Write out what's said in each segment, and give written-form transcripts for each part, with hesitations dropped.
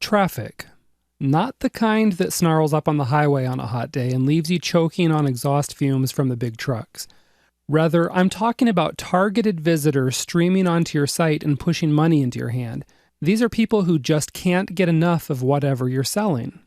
Traffic. Not the kind that snarls up on the highway on a hot day and leaves you choking on exhaust fumes from the big trucks. Rather, I'm talking about targeted visitors streaming onto your site and pushing money into your hand. These are people who just can't get enough of whatever you're selling.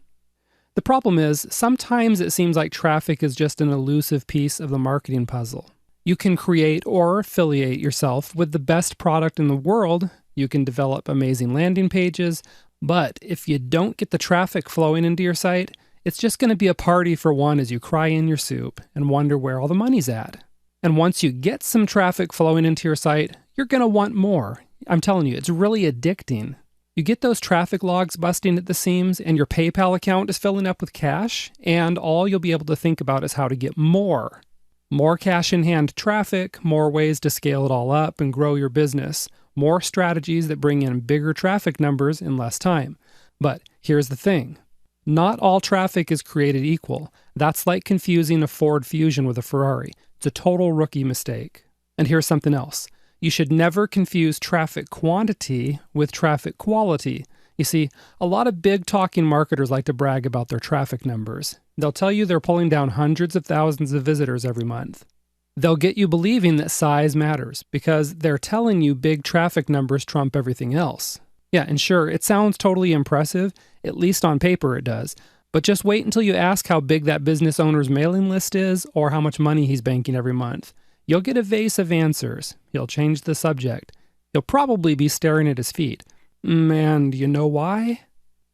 The problem is, sometimes it seems like traffic is just an elusive piece of the marketing puzzle. You can create or affiliate yourself with the best product in the world, you can develop amazing landing pages, but if you don't get the traffic flowing into your site, it's just going to be a party for one as you cry in your soup and wonder where all the money's at. And once you get some traffic flowing into your site, you're going to want more. I'm telling you, it's really addicting. You get those traffic logs busting at the seams and your PayPal account is filling up with cash, and all you'll be able to think about is how to get more. More cash in hand traffic, more ways to scale it all up and grow your business, more strategies that bring in bigger traffic numbers in less time. But here's the thing. Not all traffic is created equal. That's like confusing a Ford Fusion with a Ferrari. It's a total rookie mistake. And here's something else. You should never confuse traffic quantity with traffic quality. You see, a lot of big talking marketers like to brag about their traffic numbers. They'll tell you they're pulling down hundreds of thousands of visitors every month. They'll get you believing that size matters because they're telling you big traffic numbers trump everything else. Yeah, and sure, it sounds totally impressive, at least on paper it does, but just wait until you ask how big that business owner's mailing list is or how much money he's banking every month. You'll get evasive answers. He'll change the subject. He'll probably be staring at his feet. And you know why?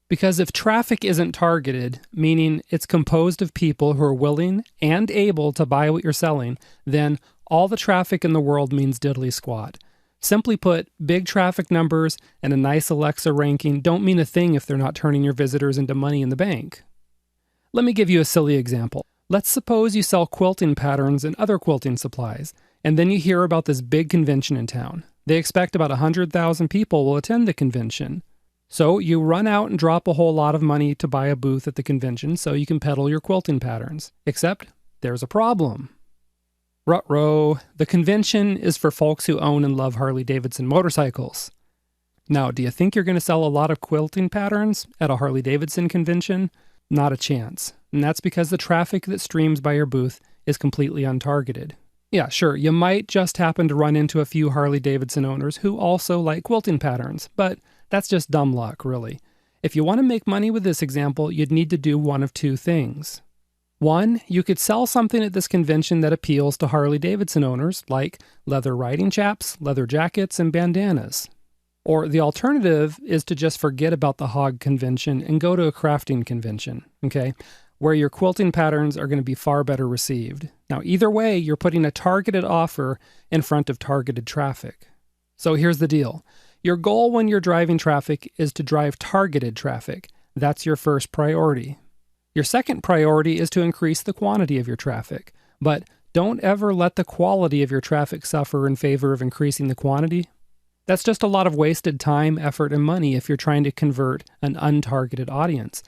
Because if traffic isn't targeted, meaning it's composed of people who are willing and able to buy what you're selling, then all the traffic in the world means diddly squat. Simply put, big traffic numbers and a nice Alexa ranking don't mean a thing if they're not turning your visitors into money in the bank. Let me give you a silly example. Let's suppose you sell quilting patterns and other quilting supplies, and then you hear about this big convention in town. They expect about 100,000 people will attend the convention. So you run out and drop a whole lot of money to buy a booth at the convention so you can peddle your quilting patterns. Except there's a problem. Ruh-roh, the convention is for folks who own and love Harley-Davidson motorcycles. Now, do you think you're going to sell a lot of quilting patterns at a Harley-Davidson convention? Not a chance. And that's because the traffic that streams by your booth is completely untargeted. Yeah, sure, you might just happen to run into a few Harley-Davidson owners who also like quilting patterns, but that's just dumb luck, really. If you want to make money with this example, you'd need to do one of two things. One, you could sell something at this convention that appeals to Harley-Davidson owners, like leather riding chaps, leather jackets, and bandanas. Or the alternative is to just forget about the hog convention and go to a crafting convention, okay, where your quilting patterns are going to be far better received. Now, either way, you're putting a targeted offer in front of targeted traffic. So here's the deal. Your goal when you're driving traffic is to drive targeted traffic. That's your first priority. Your second priority is to increase the quantity of your traffic. But don't ever let the quality of your traffic suffer in favor of increasing the quantity. That's just a lot of wasted time, effort, and money if you're trying to convert an untargeted audience.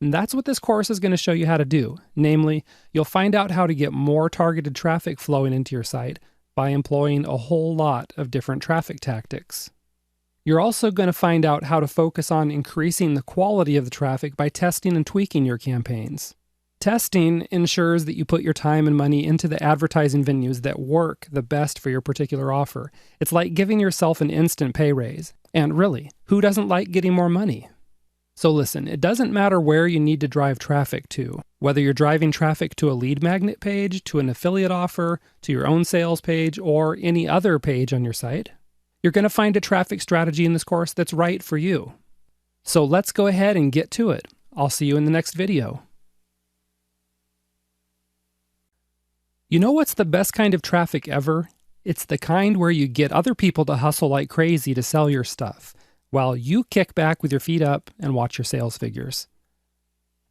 And that's what this course is going to show you how to do. Namely, you'll find out how to get more targeted traffic flowing into your site by employing a whole lot of different traffic tactics. You're also going to find out how to focus on increasing the quality of the traffic by testing and tweaking your campaigns. Testing ensures that you put your time and money into the advertising venues that work the best for your particular offer. It's like giving yourself an instant pay raise. And really, who doesn't like getting more money? So listen, it doesn't matter where you need to drive traffic to, whether you're driving traffic to a lead magnet page, to an affiliate offer, to your own sales page, or any other page on your site. You're going to find a traffic strategy in this course that's right for you. So let's go ahead and get to it. I'll see you in the next video. You know what's the best kind of traffic ever? It's the kind where you get other people to hustle like crazy to sell your stuff, while you kick back with your feet up and watch your sales figures.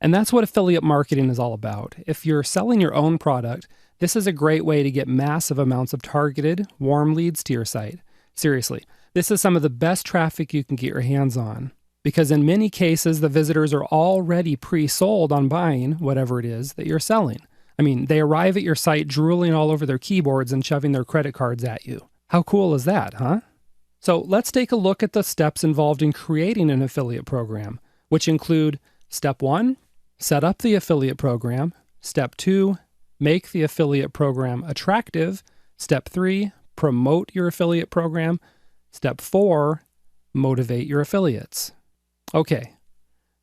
And that's what affiliate marketing is all about. If you're selling your own product, this is a great way to get massive amounts of targeted, warm leads to your site. Seriously, this is some of the best traffic you can get your hands on, because in many cases, the visitors are already pre-sold on buying whatever it is that you're selling. I mean, they arrive at your site drooling all over their keyboards and shoving their credit cards at you. How cool is that, huh? So let's take a look at the steps involved in creating an affiliate program. which include Step 1, set up the affiliate program. Step 2, make the affiliate program attractive. Step 3, promote your affiliate program. Step 4, motivate your affiliates. Okay,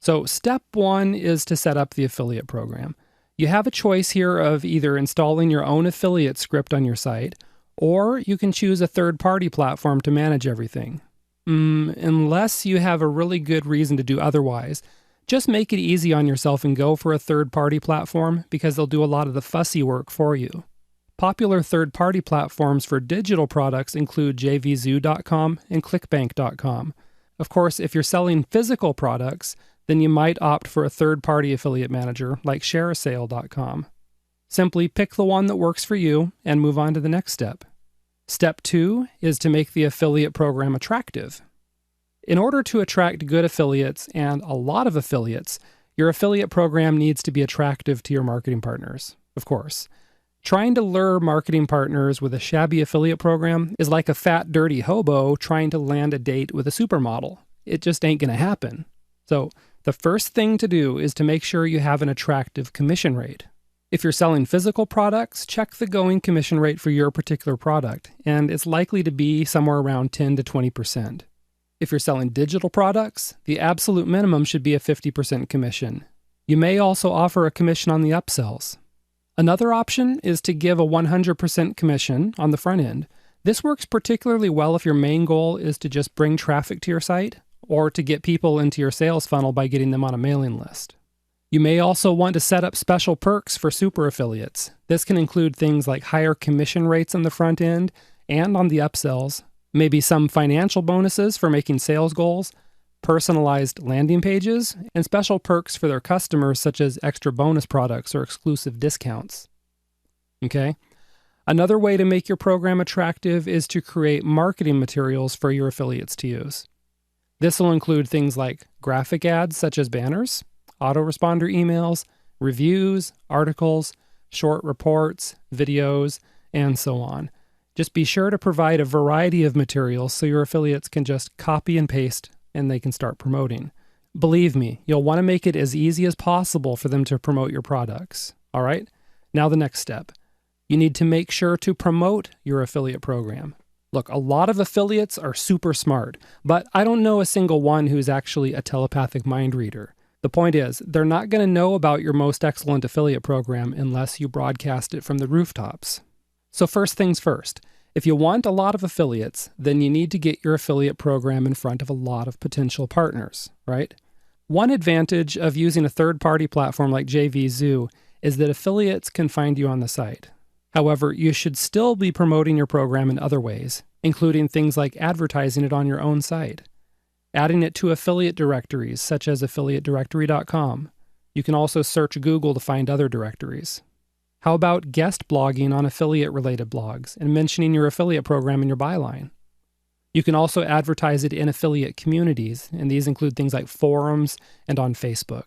so step 1 is to set up the affiliate program. You have a choice here of either installing your own affiliate script on your site, or you can choose a third-party platform to manage everything. Unless you have a really good reason to do otherwise, just make it easy on yourself and go for a third-party platform because they'll do a lot of the fussy work for you. Popular third-party platforms for digital products include jvzoo.com and clickbank.com. Of course, if you're selling physical products, then you might opt for a third-party affiliate manager like shareasale.com. Simply pick the one that works for you and move on to the next step. Step 2 is to make the affiliate program attractive. In order to attract good affiliates and a lot of affiliates, your affiliate program needs to be attractive to your marketing partners, of course. Trying to lure marketing partners with a shabby affiliate program is like a fat, dirty hobo trying to land a date with a supermodel. It just ain't going to happen. So, the first thing to do is to make sure you have an attractive commission rate. If you're selling physical products, check the going commission rate for your particular product, and it's likely to be somewhere around 10 to 20%. If you're selling digital products, the absolute minimum should be a 50% commission. You may also offer a commission on the upsells. Another option is to give a 100% commission on the front end. This works particularly well if your main goal is to just bring traffic to your site or to get people into your sales funnel by getting them on a mailing list. You may also want to set up special perks for super affiliates. This can include things like higher commission rates on the front end and on the upsells, maybe some financial bonuses for making sales goals, personalized landing pages, and special perks for their customers such as extra bonus products or exclusive discounts. Okay? Another way to make your program attractive is to create marketing materials for your affiliates to use. This will include things like graphic ads such as banners, autoresponder emails, reviews, articles, short reports, videos, and so on. Just be sure to provide a variety of materials so your affiliates can just copy and paste and they can start promoting. Believe me, you'll want to make it as easy as possible for them to promote your products. All right? Now the next step. You need to make sure to promote your affiliate program. Look, a lot of affiliates are super smart, but I don't know a single one who's actually a telepathic mind reader. The point is, they're not going to know about your most excellent affiliate program unless you broadcast it from the rooftops. So first things first, if you want a lot of affiliates, then you need to get your affiliate program in front of a lot of potential partners, right? One advantage of using a third-party platform like JVZoo is that affiliates can find you on the site. However, you should still be promoting your program in other ways, including things like advertising it on your own site, adding it to affiliate directories such as affiliatedirectory.com. You can also search Google to find other directories. How about guest blogging on affiliate-related blogs and mentioning your affiliate program in your byline? You can also advertise it in affiliate communities, and these include things like forums and on Facebook.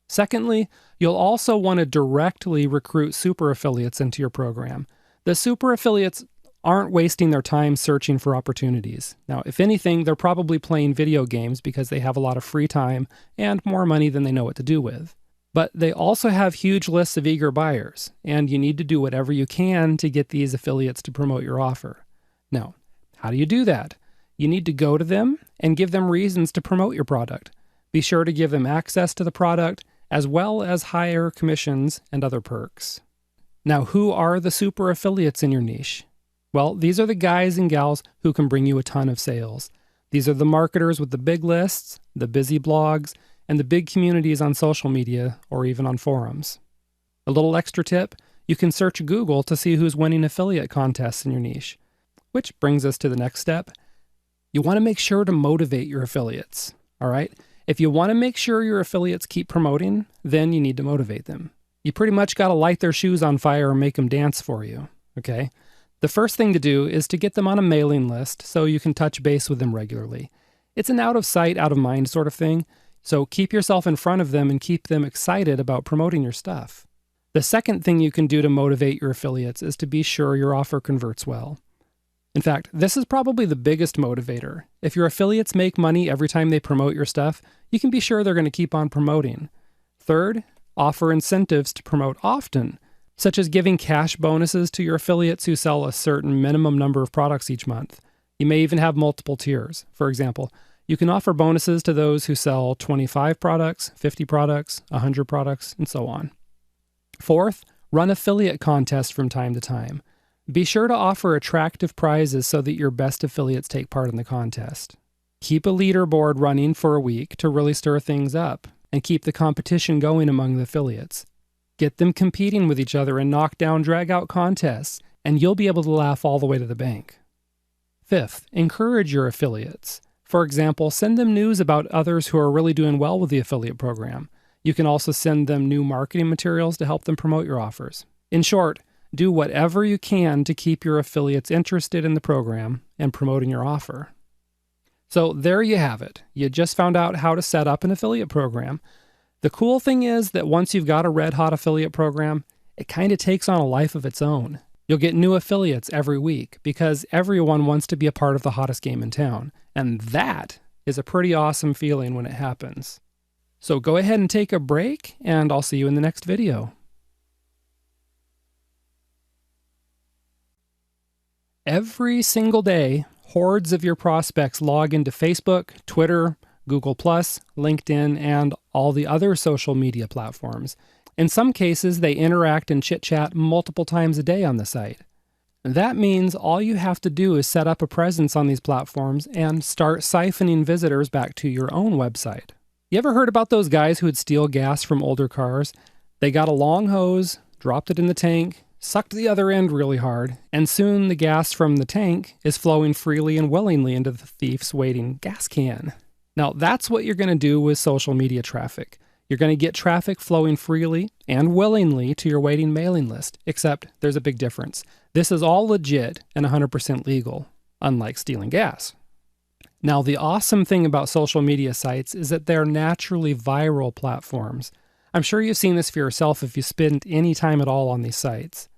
Secondly, you'll also want to directly recruit super affiliates into your program. The super affiliates aren't wasting their time searching for opportunities. Now, if anything, they're probably playing video games because they have a lot of free time and more money than they know what to do with. But they also have huge lists of eager buyers, and you need to do whatever you can to get these affiliates to promote your offer. Now, how do you do that? You need to go to them and give them reasons to promote your product. Be sure to give them access to the product, as well as higher commissions and other perks. Now, who are the super affiliates in your niche? Well, these are the guys and gals who can bring you a ton of sales. These are the marketers with the big lists, the busy blogs, and the big communities on social media or even on forums. A little extra tip, you can search Google to see who's winning affiliate contests in your niche. Which brings us to the next step. You want to make sure to motivate your affiliates, all right? If you want to make sure your affiliates keep promoting, then you need to motivate them. You pretty much got to light their shoes on fire or make them dance for you, okay? The first thing to do is to get them on a mailing list so you can touch base with them regularly. It's an out of sight, out of mind sort of thing, so keep yourself in front of them and keep them excited about promoting your stuff. The second thing you can do to motivate your affiliates is to be sure your offer converts well. In fact, this is probably the biggest motivator. If your affiliates make money every time they promote your stuff, you can be sure they're going to keep on promoting. Third, offer incentives to promote often, such as giving cash bonuses to your affiliates who sell a certain minimum number of products each month. You may even have multiple tiers. For example, you can offer bonuses to those who sell 25 products, 50 products, 100 products, and so on. Fourth, run affiliate contests from time to time. Be sure to offer attractive prizes so that your best affiliates take part in the contest. Keep a leaderboard running for a week to really stir things up and keep the competition going among the affiliates. Get them competing with each other in knockdown, drag-out contests, and you'll be able to laugh all the way to the bank. Fifth, encourage your affiliates. For example, send them news about others who are really doing well with the affiliate program. You can also send them new marketing materials to help them promote your offers. In short, do whatever you can to keep your affiliates interested in the program and promoting your offer. So there you have it. You just found out how to set up an affiliate program. The cool thing is that once you've got a red-hot affiliate program, it kind of takes on a life of its own. You'll get new affiliates every week because everyone wants to be a part of the hottest game in town. And that is a pretty awesome feeling when it happens. So go ahead and take a break, and I'll see you in the next video. Every single day, hordes of your prospects log into Facebook, Twitter, Google+, LinkedIn, and all the other social media platforms. In some cases, they interact and chit-chat multiple times a day on the site. That means all you have to do is set up a presence on these platforms and start siphoning visitors back to your own website. You ever heard about those guys who would steal gas from older cars? They got a long hose, dropped it in the tank, sucked the other end really hard, and soon the gas from the tank is flowing freely and willingly into the thief's waiting gas can. Now, that's what you're going to do with social media traffic. You're going to get traffic flowing freely and willingly to your waiting mailing list, except there's a big difference. This is all legit and 100% legal, unlike stealing gas. Now, the awesome thing about social media sites is that they're naturally viral platforms. I'm sure you've seen this for yourself if you spend any time at all on these sites.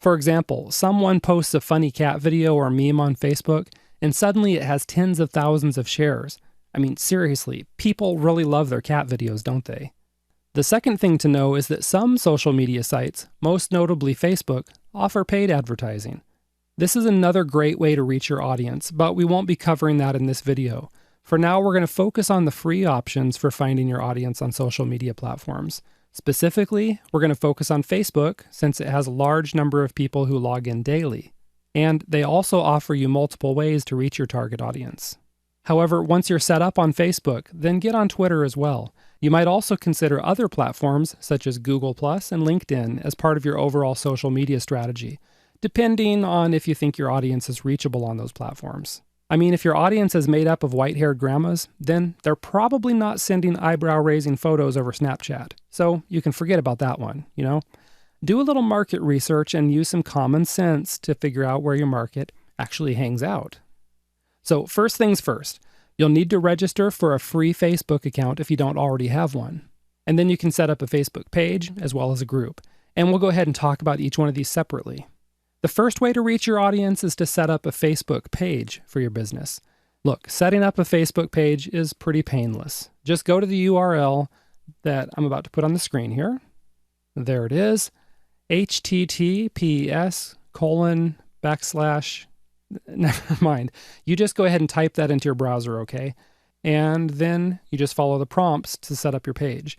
For example, someone posts a funny cat video or meme on Facebook, and suddenly it has tens of thousands of shares. I mean, seriously, people really love their cat videos, don't they? The second thing to know is that some social media sites, most notably Facebook, offer paid advertising. This is another great way to reach your audience, but we won't be covering that in this video. For now, we're going to focus on the free options for finding your audience on social media platforms. Specifically, we're going to focus on Facebook since it has a large number of people who log in daily. And they also offer you multiple ways to reach your target audience. However, once you're set up on Facebook, then get on Twitter as well. You might also consider other platforms such as Google+ and LinkedIn as part of your overall social media strategy, depending on if you think your audience is reachable on those platforms. I mean, if your audience is made up of white-haired grandmas, then they're probably not sending eyebrow-raising photos over Snapchat. So you can forget about that one, you know? Do a little market research and use some common sense to figure out where your market actually hangs out. So first things first, you'll need to register for a free Facebook account if you don't already have one. And then you can set up a Facebook page as well as a group. And we'll go ahead and talk about each one of these separately. The first way to reach your audience is to set up a Facebook page for your business. Look, setting up a Facebook page is pretty painless. Just go to the URL that I'm about to put on the screen here. There it is. https:// never mind. You just go ahead and type that into your browser, okay? And then you just follow the prompts to set up your page.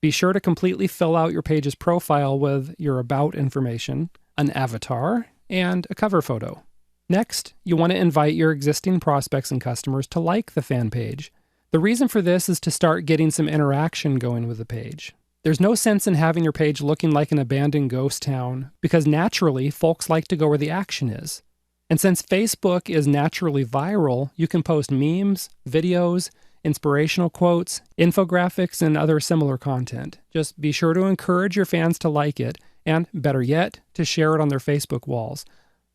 Be sure to completely fill out your page's profile with your about information, an avatar, and a cover photo. Next, you want to invite your existing prospects and customers to like the fan page. The reason for this is to start getting some interaction going with the page. There's no sense in having your page looking like an abandoned ghost town, because naturally, folks like to go where the action is. And since Facebook is naturally viral, you can post memes, videos, inspirational quotes, infographics, and other similar content. Just be sure to encourage your fans to like it, and better yet, to share it on their Facebook walls.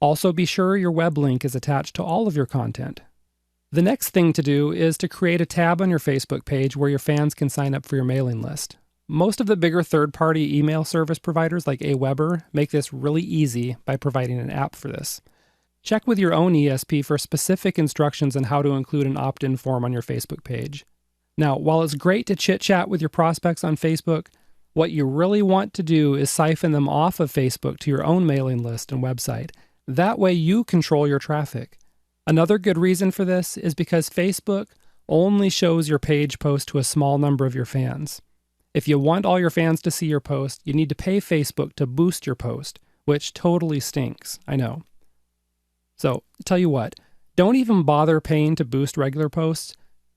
Also be sure your web link is attached to all of your content. The next thing to do is to create a tab on your Facebook page where your fans can sign up for your mailing list. Most of the bigger third-party email service providers like Aweber make this really easy by providing an app for this. Check with your own ESP for specific instructions on how to include an opt-in form on your Facebook page. Now, while it's great to chit-chat with your prospects on Facebook, what you really want to do is siphon them off of Facebook to your own mailing list and website. That way you control your traffic. Another good reason for this is because Facebook only shows your page post to a small number of your fans. If you want all your fans to see your post, you need to pay Facebook to boost your post, which totally stinks, I know. So, tell you what, don't even bother paying to boost regular posts.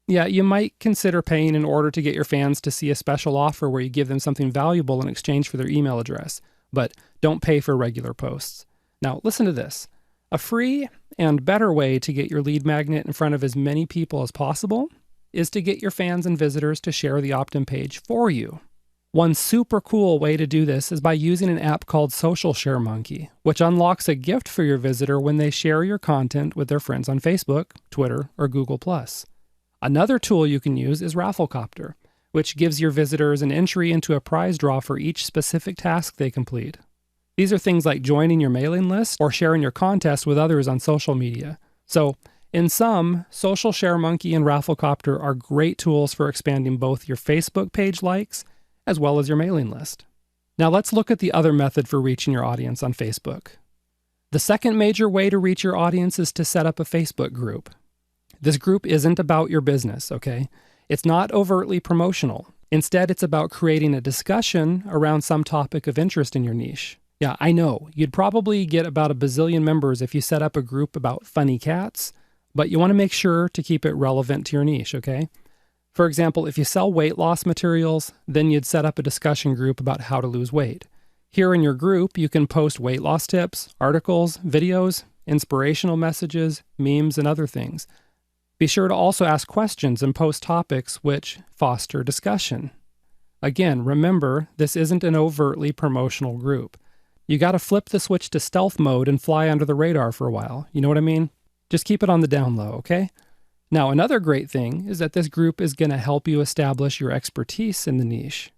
Yeah, you might consider paying in order to get your fans to see a special offer where you give them something valuable in exchange for their email address, but don't pay for regular posts. Now, listen to this. A free and better way to get your lead magnet in front of as many people as possible is to get your fans and visitors to share the opt-in page for you. One super cool way to do this is by using an app called Social Share Monkey, which unlocks a gift for your visitor when they share your content with their friends on Facebook, Twitter, or Google+. Another tool you can use is Rafflecopter, which gives your visitors an entry into a prize draw for each specific task they complete. These are things like joining your mailing list or sharing your contest with others on social media. So, in sum, Social Share Monkey and Rafflecopter are great tools for expanding both your Facebook page likes as well as your mailing list. Now let's look at the other method for reaching your audience on Facebook. The second major way to reach your audience is to set up a Facebook group. This group isn't about your business, okay? It's not overtly promotional. Instead, it's about creating a discussion around some topic of interest in your niche. Yeah, I know, you'd probably get about a bazillion members if you set up a group about funny cats, but you want to make sure to keep it relevant to your niche, okay? For example, if you sell weight loss materials, then you'd set up a discussion group about how to lose weight. Here in your group, you can post weight loss tips, articles, videos, inspirational messages, memes, and other things. Be sure to also ask questions and post topics which foster discussion. Again, remember, this isn't an overtly promotional group. You gotta flip the switch to stealth mode and fly under the radar for a while. You know what I mean? Just keep it on the down low, okay? Now, another great thing is that this group is gonna help you establish your expertise in the niche.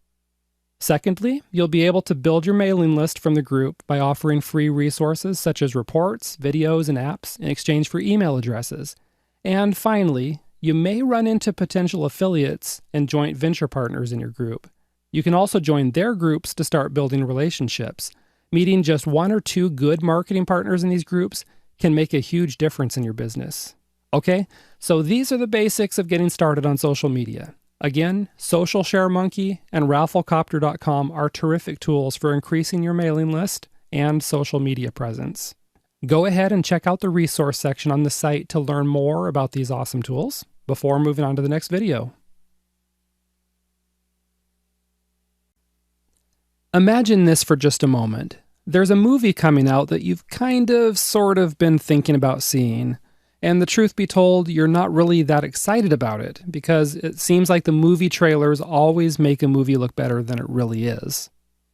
Secondly, you'll be able to build your mailing list from the group by offering free resources such as reports, videos, and apps in exchange for email addresses. And finally, you may run into potential affiliates and joint venture partners in your group. You can also join their groups to start building relationships. Meeting just one or two good marketing partners in these groups can make a huge difference in your business. Okay, so these are the basics of getting started on social media. Again, Social Share Monkey and Rafflecopter.com are terrific tools for increasing your mailing list and social media presence. Go ahead and check out the resource section on the site to learn more about these awesome tools before moving on to the next video. Imagine this for just a moment. There's a movie coming out that you've sort of been thinking about seeing, and the truth be told, you're not really that excited about it because it seems like the movie trailers always make a movie look better than it really is.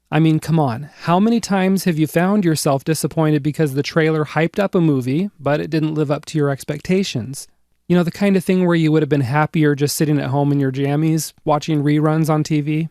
I mean, come on, how many times have you found yourself disappointed because the trailer hyped up a movie, but it didn't live up to your expectations? You know, the kind of thing where you would have been happier just sitting at home in your jammies, watching reruns on TV?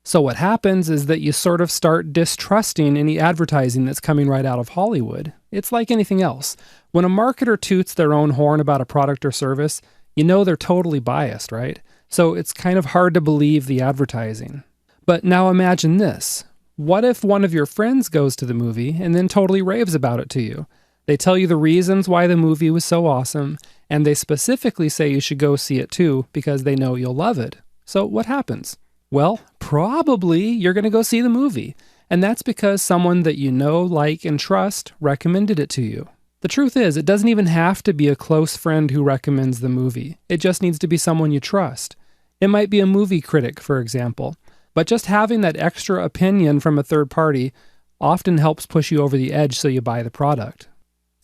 So what happens is that you sort of start distrusting any advertising that's coming right out of Hollywood. It's like anything else. When a marketer toots their own horn about a product or service, you know they're totally biased, right? So it's kind of hard to believe the advertising. But now imagine this. What if one of your friends goes to the movie and then totally raves about it to you? They tell you the reasons why the movie was so awesome, and they specifically say you should go see it too because they know you'll love it. So what happens? Well, probably you're going to go see the movie, and that's because someone that you know, like, and trust recommended it to you. The truth is, it doesn't even have to be a close friend who recommends the movie. It just needs to be someone you trust. It might be a movie critic, for example. But just having that extra opinion from a third party often helps push you over the edge so you buy the product.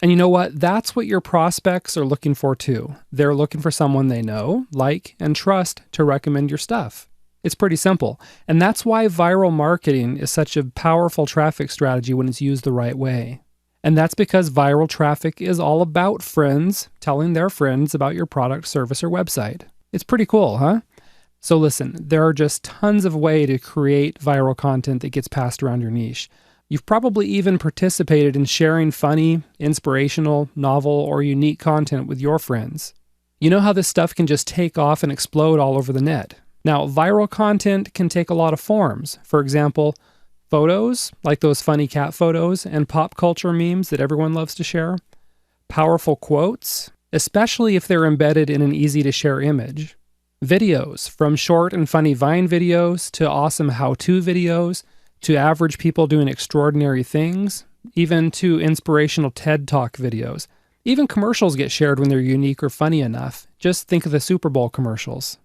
And you know what? That's what your prospects are looking for too. They're looking for someone they know, like, and trust to recommend your stuff. It's pretty simple. And that's why viral marketing is such a powerful traffic strategy when it's used the right way. And that's because viral traffic is all about friends telling their friends about your product, service, or website. It's pretty cool, huh? So listen, there are just tons of ways to create viral content that gets passed around your niche. You've probably even participated in sharing funny, inspirational, novel, or unique content with your friends. You know how this stuff can just take off and explode all over the net. Now, viral content can take a lot of forms. For example, photos, like those funny cat photos, and pop culture memes that everyone loves to share. Powerful quotes, especially if they're embedded in an easy-to-share image. Videos, from short and funny Vine videos to awesome how-to videos, to average people doing extraordinary things, even to inspirational TED Talk videos. Even commercials get shared when they're unique or funny enough. Just think of the Super Bowl commercials.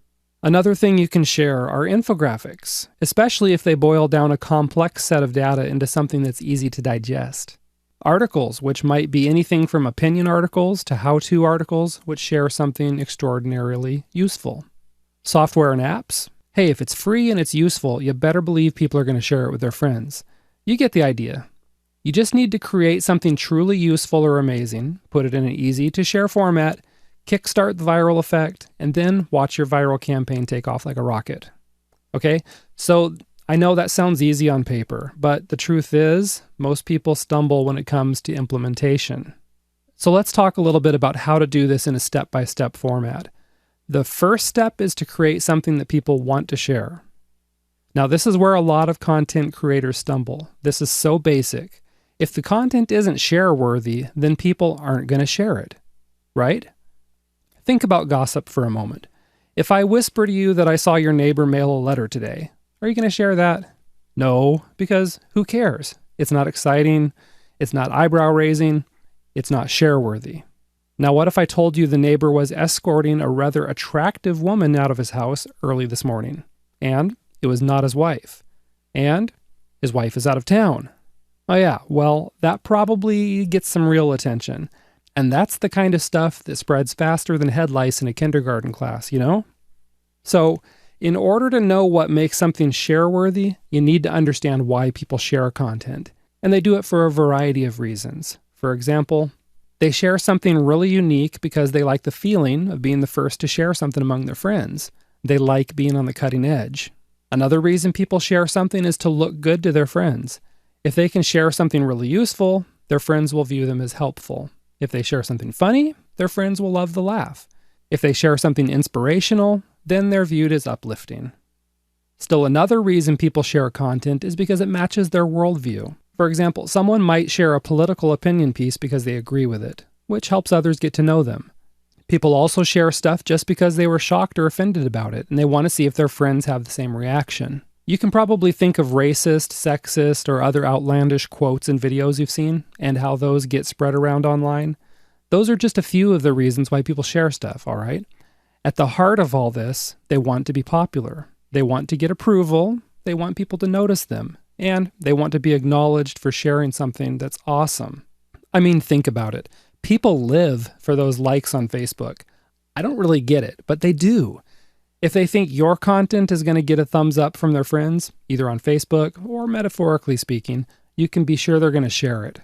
Another thing you can share are infographics, especially if they boil down a complex set of data into something that's easy to digest. Articles, which might be anything from opinion articles to how-to articles, which share something extraordinarily useful. Software and apps. Hey, if it's free and it's useful, you better believe people are going to share it with their friends. You get the idea. You just need to create something truly useful or amazing, put it in an easy-to-share format, kickstart the viral effect, and then watch your viral campaign take off like a rocket. Okay? So I know that sounds easy on paper, but the truth is, most people stumble when it comes to implementation. So let's talk a little bit about how to do this in a step-by-step format. The first step is to create something that people want to share. Now, this is where a lot of content creators stumble. This is so basic. If the content isn't share-worthy, then people aren't going to share it, right? Think about gossip for a moment. If I whisper to you that I saw your neighbor mail a letter today, are you going to share that? No, because who cares? It's not exciting, it's not eyebrow-raising, it's not share-worthy. Now, what if I told you the neighbor was escorting a rather attractive woman out of his house early this morning, and it was not his wife, and his wife is out of town? Oh yeah, well, that probably gets some real attention, and that's the kind of stuff that spreads faster than head lice in a kindergarten class, you know? So, in order to know what makes something share-worthy, you need to understand why people share content, and they do it for a variety of reasons. For example, they share something really unique because they like the feeling of being the first to share something among their friends. They like being on the cutting edge. Another reason people share something is to look good to their friends. If they can share something really useful, their friends will view them as helpful. If they share something funny, their friends will love the laugh. If they share something inspirational, then they're viewed as uplifting. Still, another reason people share content is because it matches their worldview. For example, someone might share a political opinion piece because they agree with it, which helps others get to know them. People also share stuff just because they were shocked or offended about it, and they want to see if their friends have the same reaction. You can probably think of racist, sexist, or other outlandish quotes and videos you've seen, and how those get spread around online. Those are just a few of the reasons why people share stuff, all right? At the heart of all this, they want to be popular. They want to get approval. They want people to notice them. And they want to be acknowledged for sharing something that's awesome. I mean, think about it. People live for those likes on Facebook. I don't really get it, but they do. If they think your content is going to get a thumbs up from their friends, either on Facebook or metaphorically speaking, you can be sure they're going to share it.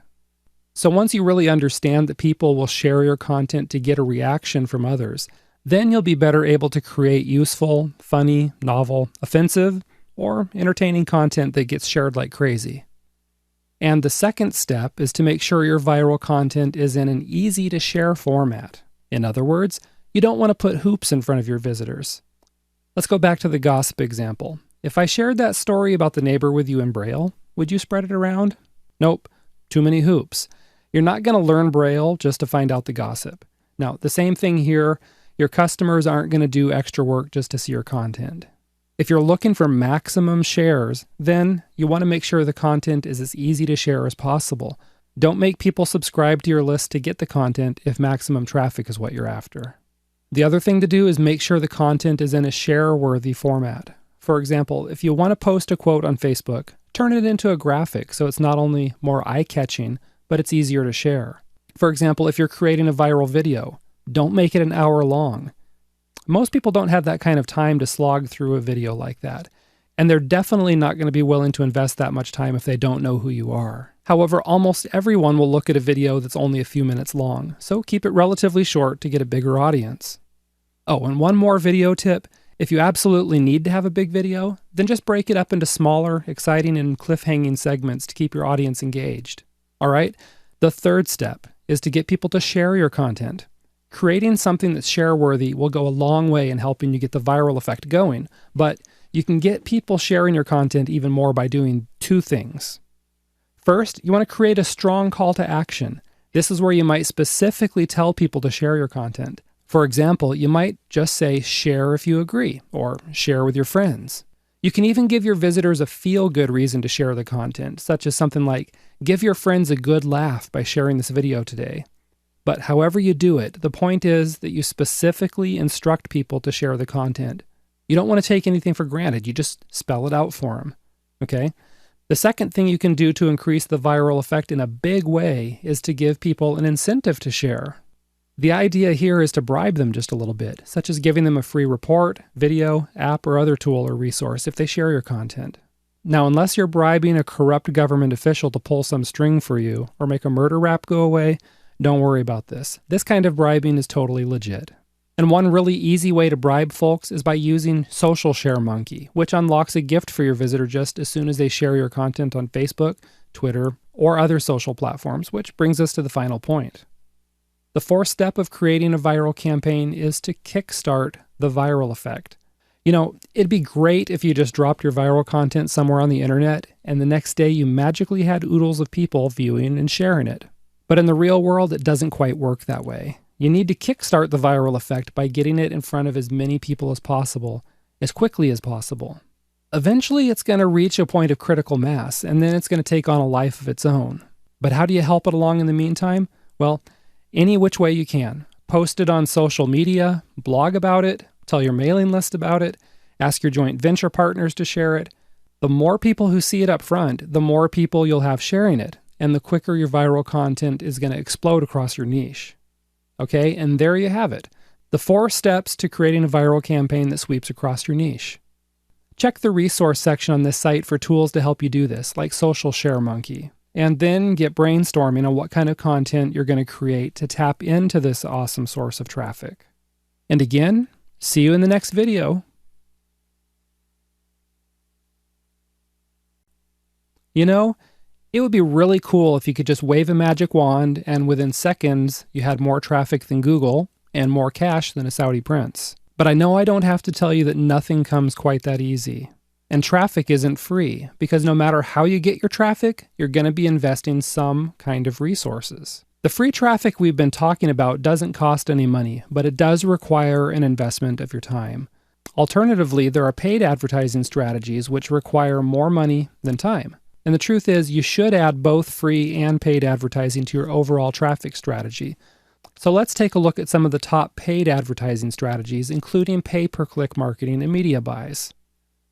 So once you really understand that people will share your content to get a reaction from others, then you'll be better able to create useful, funny, novel, offensive, or entertaining content that gets shared like crazy. And the second step is to make sure your viral content is in an easy-to-share format. In other words, you don't want to put hoops in front of your visitors. Let's go back to the gossip example. If I shared that story about the neighbor with you in Braille, would you spread it around? Nope, too many hoops. You're not going to learn Braille just to find out the gossip. Now, the same thing here, your customers aren't going to do extra work just to see your content. If you're looking for maximum shares, then you want to make sure the content is as easy to share as possible. Don't make people subscribe to your list to get the content if maximum traffic is what you're after. The other thing to do is make sure the content is in a share-worthy format. For example, if you want to post a quote on Facebook, turn it into a graphic so it's not only more eye-catching, but it's easier to share. For example, if you're creating a viral video, don't make it an hour long. Most people don't have that kind of time to slog through a video like that, and they're definitely not going to be willing to invest that much time if they don't know who you are. However, almost everyone will look at a video that's only a few minutes long, so keep it relatively short to get a bigger audience. Oh, and one more video tip. If you absolutely need to have a big video, then just break it up into smaller, exciting, and cliffhanging segments to keep your audience engaged. All right? The third step is to get people to share your content. Creating something that's share-worthy will go a long way in helping you get the viral effect going, but you can get people sharing your content even more by doing two things. First, you want to create a strong call to action. This is where you might specifically tell people to share your content. For example, you might just say, share if you agree, or share with your friends. You can even give your visitors a feel-good reason to share the content, such as something like, give your friends a good laugh by sharing this video today. But however you do it, the point is that you specifically instruct people to share the content. You don't want to take anything for granted, you just spell it out for them. Okay? The second thing you can do to increase the viral effect in a big way is to give people an incentive to share. The idea here is to bribe them just a little bit, such as giving them a free report, video, app, or other tool or resource if they share your content. Now, unless you're bribing a corrupt government official to pull some string for you or make a murder rap go away, don't worry about this. This kind of bribing is totally legit. And one really easy way to bribe folks is by using Social Share Monkey, which unlocks a gift for your visitor just as soon as they share your content on Facebook, Twitter, or other social platforms, which brings us to the final point. The fourth step of creating a viral campaign is to kickstart the viral effect. You know, it'd be great if you just dropped your viral content somewhere on the internet and the next day you magically had oodles of people viewing and sharing it. But in the real world, it doesn't quite work that way. You need to kickstart the viral effect by getting it in front of as many people as possible, as quickly as possible. Eventually, it's going to reach a point of critical mass, and then it's going to take on a life of its own. But how do you help it along in the meantime? Well, any which way you can. Post it on social media, blog about it, tell your mailing list about it, ask your joint venture partners to share it. The more people who see it up front, the more people you'll have sharing it, and the quicker your viral content is going to explode across your niche. Okay, and there you have it. The 4 steps to creating a viral campaign that sweeps across your niche. Check the resource section on this site for tools to help you do this, like Social Share Monkey. And then get brainstorming on what kind of content you're going to create to tap into this awesome source of traffic. And again, see you in the next video. You know, it would be really cool if you could just wave a magic wand and within seconds you had more traffic than Google and more cash than a Saudi prince. But I know I don't have to tell you that nothing comes quite that easy. And traffic isn't free, because no matter how you get your traffic, you're going to be investing some kind of resources. The free traffic we've been talking about doesn't cost any money, but it does require an investment of your time. Alternatively, there are paid advertising strategies which require more money than time. And the truth is, you should add both free and paid advertising to your overall traffic strategy. So let's take a look at some of the top paid advertising strategies, including pay-per-click marketing and media buys.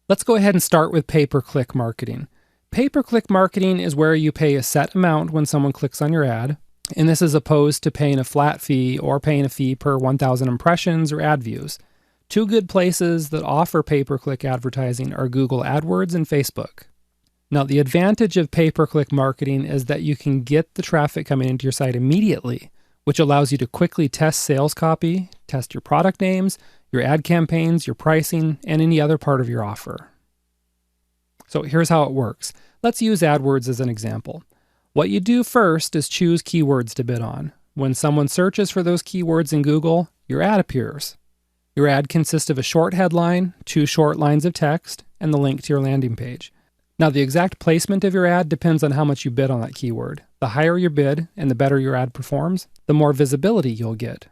Let's go ahead and start with pay-per-click marketing. Pay-per-click marketing is where you pay a set amount when someone clicks on your ad, and this is opposed to paying a flat fee or paying a fee per 1,000 impressions or ad views. Two good places that offer pay-per-click advertising are Google AdWords and Facebook. Now, the advantage of pay-per-click marketing is that you can get the traffic coming into your site immediately, which allows you to quickly test sales copy, test your product names, your ad campaigns, your pricing, and any other part of your offer. So here's how it works. Let's use AdWords as an example. What you do first is choose keywords to bid on. When someone searches for those keywords in Google, your ad appears. Your ad consists of a short headline, 2 short lines of text, and the link to your landing page. Now, the exact placement of your ad depends on how much you bid on that keyword. The higher your bid and the better your ad performs, the more visibility you'll get.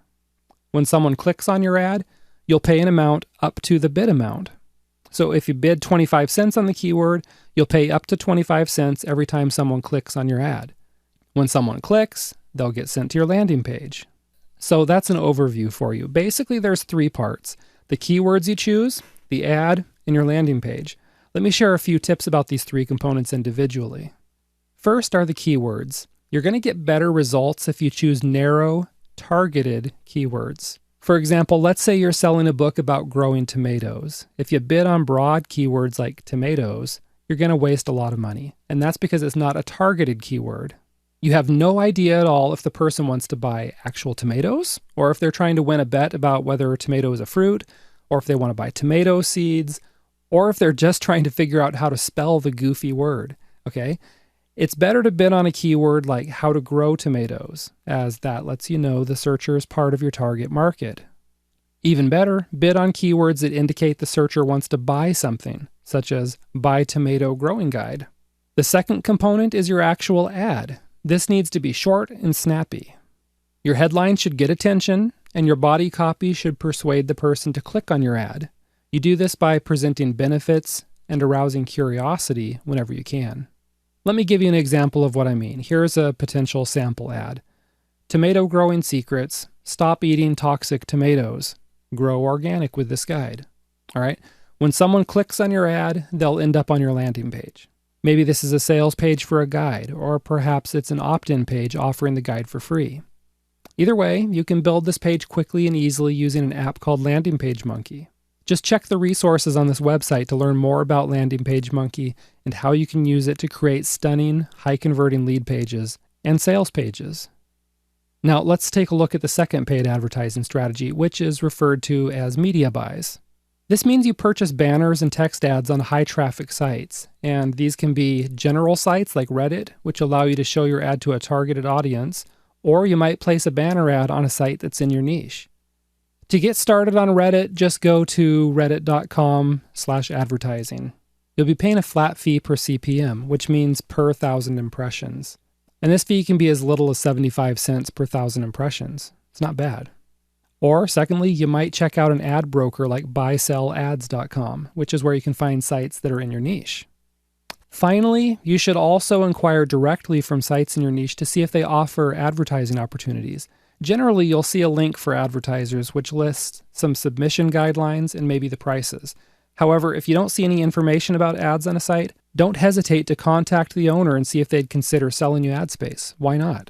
When someone clicks on your ad, you'll pay an amount up to the bid amount. So if you bid 25 cents on the keyword, you'll pay up to 25 cents every time someone clicks on your ad. When someone clicks, they'll get sent to your landing page. So that's an overview for you. Basically, there's 3 parts: the keywords you choose, the ad, and your landing page. Let me share a few tips about these 3 components individually. First are the keywords. You're going to get better results if you choose narrow, targeted keywords. For example, let's say you're selling a book about growing tomatoes. If you bid on broad keywords like tomatoes, you're going to waste a lot of money, and that's because it's not a targeted keyword. You have no idea at all if the person wants to buy actual tomatoes, or if they're trying to win a bet about whether a tomato is a fruit, or if they want to buy tomato seeds, or if they're just trying to figure out how to spell the goofy word, okay? It's better to bid on a keyword like how to grow tomatoes, as that lets you know the searcher is part of your target market. Even better, bid on keywords that indicate the searcher wants to buy something, such as buy tomato growing guide. The second component is your actual ad. This needs to be short and snappy. Your headline should get attention, and your body copy should persuade the person to click on your ad. You do this by presenting benefits and arousing curiosity whenever you can. Let me give you an example of what I mean. Here's a potential sample ad. Tomato growing secrets. Stop eating toxic tomatoes. Grow organic with this guide. All right. When someone clicks on your ad, they'll end up on your landing page. Maybe this is a sales page for a guide, or perhaps it's an opt-in page offering the guide for free. Either way, you can build this page quickly and easily using an app called Landing Page Monkey. Just check the resources on this website to learn more about Landing Page Monkey and how you can use it to create stunning, high-converting lead pages and sales pages. Now, let's take a look at the second paid advertising strategy, which is referred to as media buys. This means you purchase banners and text ads on high-traffic sites, and these can be general sites like Reddit, which allow you to show your ad to a targeted audience, or you might place a banner ad on a site that's in your niche. To get started on Reddit, just go to reddit.com/advertising. You'll be paying a flat fee per CPM, which means per 1,000 impressions. And this fee can be as little as 75 cents per 1,000 impressions. It's not bad. Or, secondly, you might check out an ad broker like buysellads.com, which is where you can find sites that are in your niche. Finally, you should also inquire directly from sites in your niche to see if they offer advertising opportunities. Generally, you'll see a link for advertisers which lists some submission guidelines and maybe the prices. However, if you don't see any information about ads on a site, don't hesitate to contact the owner and see if they'd consider selling you ad space. Why not?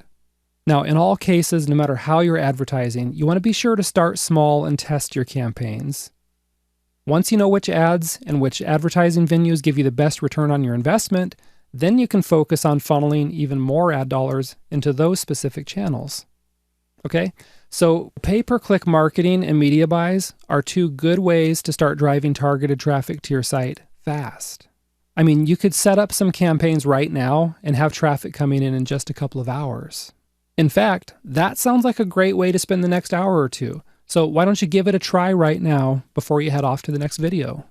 Now, in all cases, no matter how you're advertising, you want to be sure to start small and test your campaigns. Once you know which ads and which advertising venues give you the best return on your investment, then you can focus on funneling even more ad dollars into those specific channels. Okay? So pay-per-click marketing and media buys are two good ways to start driving targeted traffic to your site fast. I mean, you could set up some campaigns right now and have traffic coming in just a couple of hours. In fact, that sounds like a great way to spend the next hour or two. So why don't you give it a try right now before you head off to the next video?